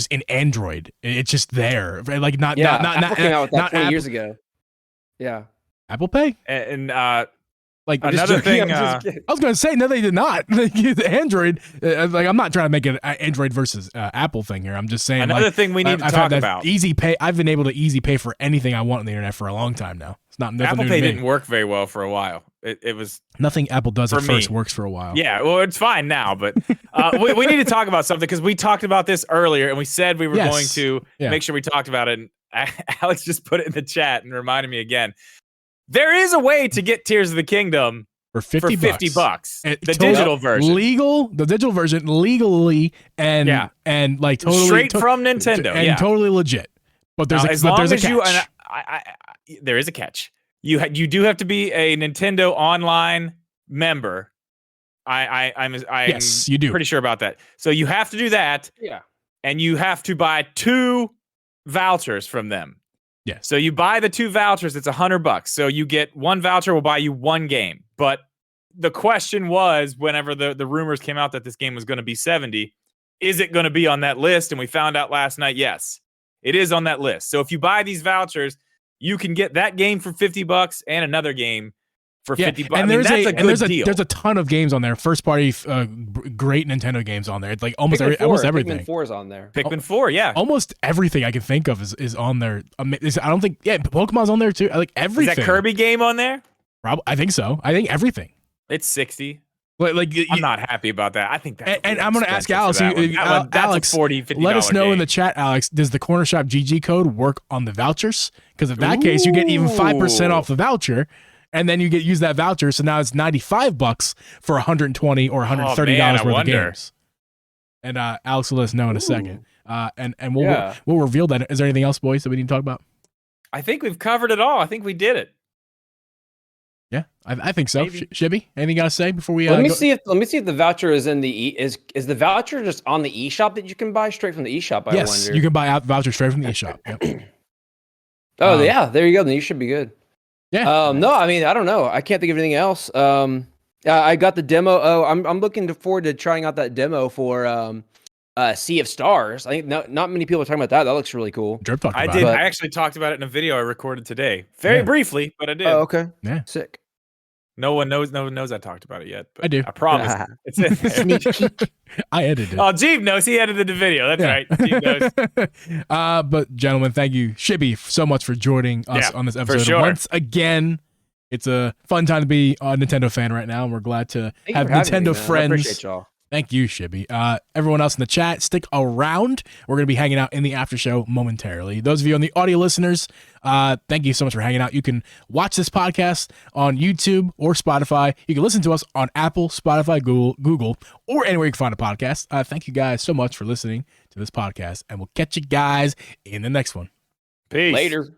in Android. It's just there, like not Apple came out with that 20 years ago. Yeah. Apple Pay? And like another thing, I was going to say, no, they did not. Android, like I'm not trying to make it an Android versus Apple thing here. I'm just saying another thing we need to talk about. Easy pay. I've been able to easy pay for anything I want on the internet for a long time now. It's not nothing Apple new Pay to me. didn't work very well for a while. It was nothing Apple does at first works for a while. Yeah, well, it's fine now, but we need to talk about something because we talked about this earlier and we said we were going to make sure we talked about it. And Alex just put it in the chat and reminded me again. There is a way to get Tears of the Kingdom for $50. The digital version. The digital version legally and like totally straight from Nintendo and totally legit. But there's a catch. There is a catch. You do have to be a Nintendo Online member. I'm yes, you do. Pretty sure about that. So you have to do that. Yeah. And you have to buy 2 vouchers from them. Yes. So you buy the 2 vouchers, it's $100. So you get 1 voucher will buy you 1 game. But the question was, whenever the rumors came out that this game was going to be $70, is it going to be on that list? And we found out last night, yes, it is on that list. So if you buy these vouchers, you can get that game for $50 and another game for $50. And that's a good deal. There's a ton of games on there. First party, great Nintendo games on there. It's like almost everything. Pikmin 4 is on there. Pikmin 4, yeah. Almost everything I can think of is on there. I don't think, Pokemon's on there too. Like everything. Is that Kirby game on there? I think so. I think everything. It's 60. Like I'm not happy about that. I think that's and I'm going to ask Alex. That's Alex, a $40, $50 let us know game. in the chat, Alex. Does the Corner Shop GG code work on the vouchers? Because in that case, you get even 5% off the voucher, and then you use that voucher. So now it's $95 for $120 or $130 worth of games. And Alex will let us know in a second. And we'll reveal that. Is there anything else, boys, that we need to talk about? I think we've covered it all. I think we did it. Yeah, I think so. Shibby, anything you gotta say before we? Let me see if the voucher is in the is the voucher just on the eShop that you can buy straight from the eShop? Yes, you can buy out vouchers straight from the eShop. Yep. Yeah, there you go. Then you should be good. Yeah. No, I mean I don't know. I can't think of anything else. I got the demo. Oh, I'm looking forward to trying out that demo for Sea of Stars. I think not many people are talking about that. That looks really cool. Drip talked about I did. it. I actually talked about it in a video I recorded today, very briefly, but I did. Oh, okay. Yeah. Sick. No one knows I talked about it yet. But I do. I promise. It's in there. I edited it. Oh, Geeb knows. He edited the video. That's right. Geeb knows. But gentlemen, thank you, Shibby, so much for joining us on this episode. Sure. Once again, it's a fun time to be a Nintendo fan right now, and we're glad to have Nintendo friends. I appreciate y'all. Thank you, Shibby. Everyone else in the chat, stick around. We're going to be hanging out in the after show momentarily. Those of you on the audio listeners, thank you so much for hanging out. You can watch this podcast on YouTube or Spotify. You can listen to us on Apple, Spotify, Google, or anywhere you can find a podcast. Thank you guys so much for listening to this podcast, and we'll catch you guys in the next one. Peace. Later.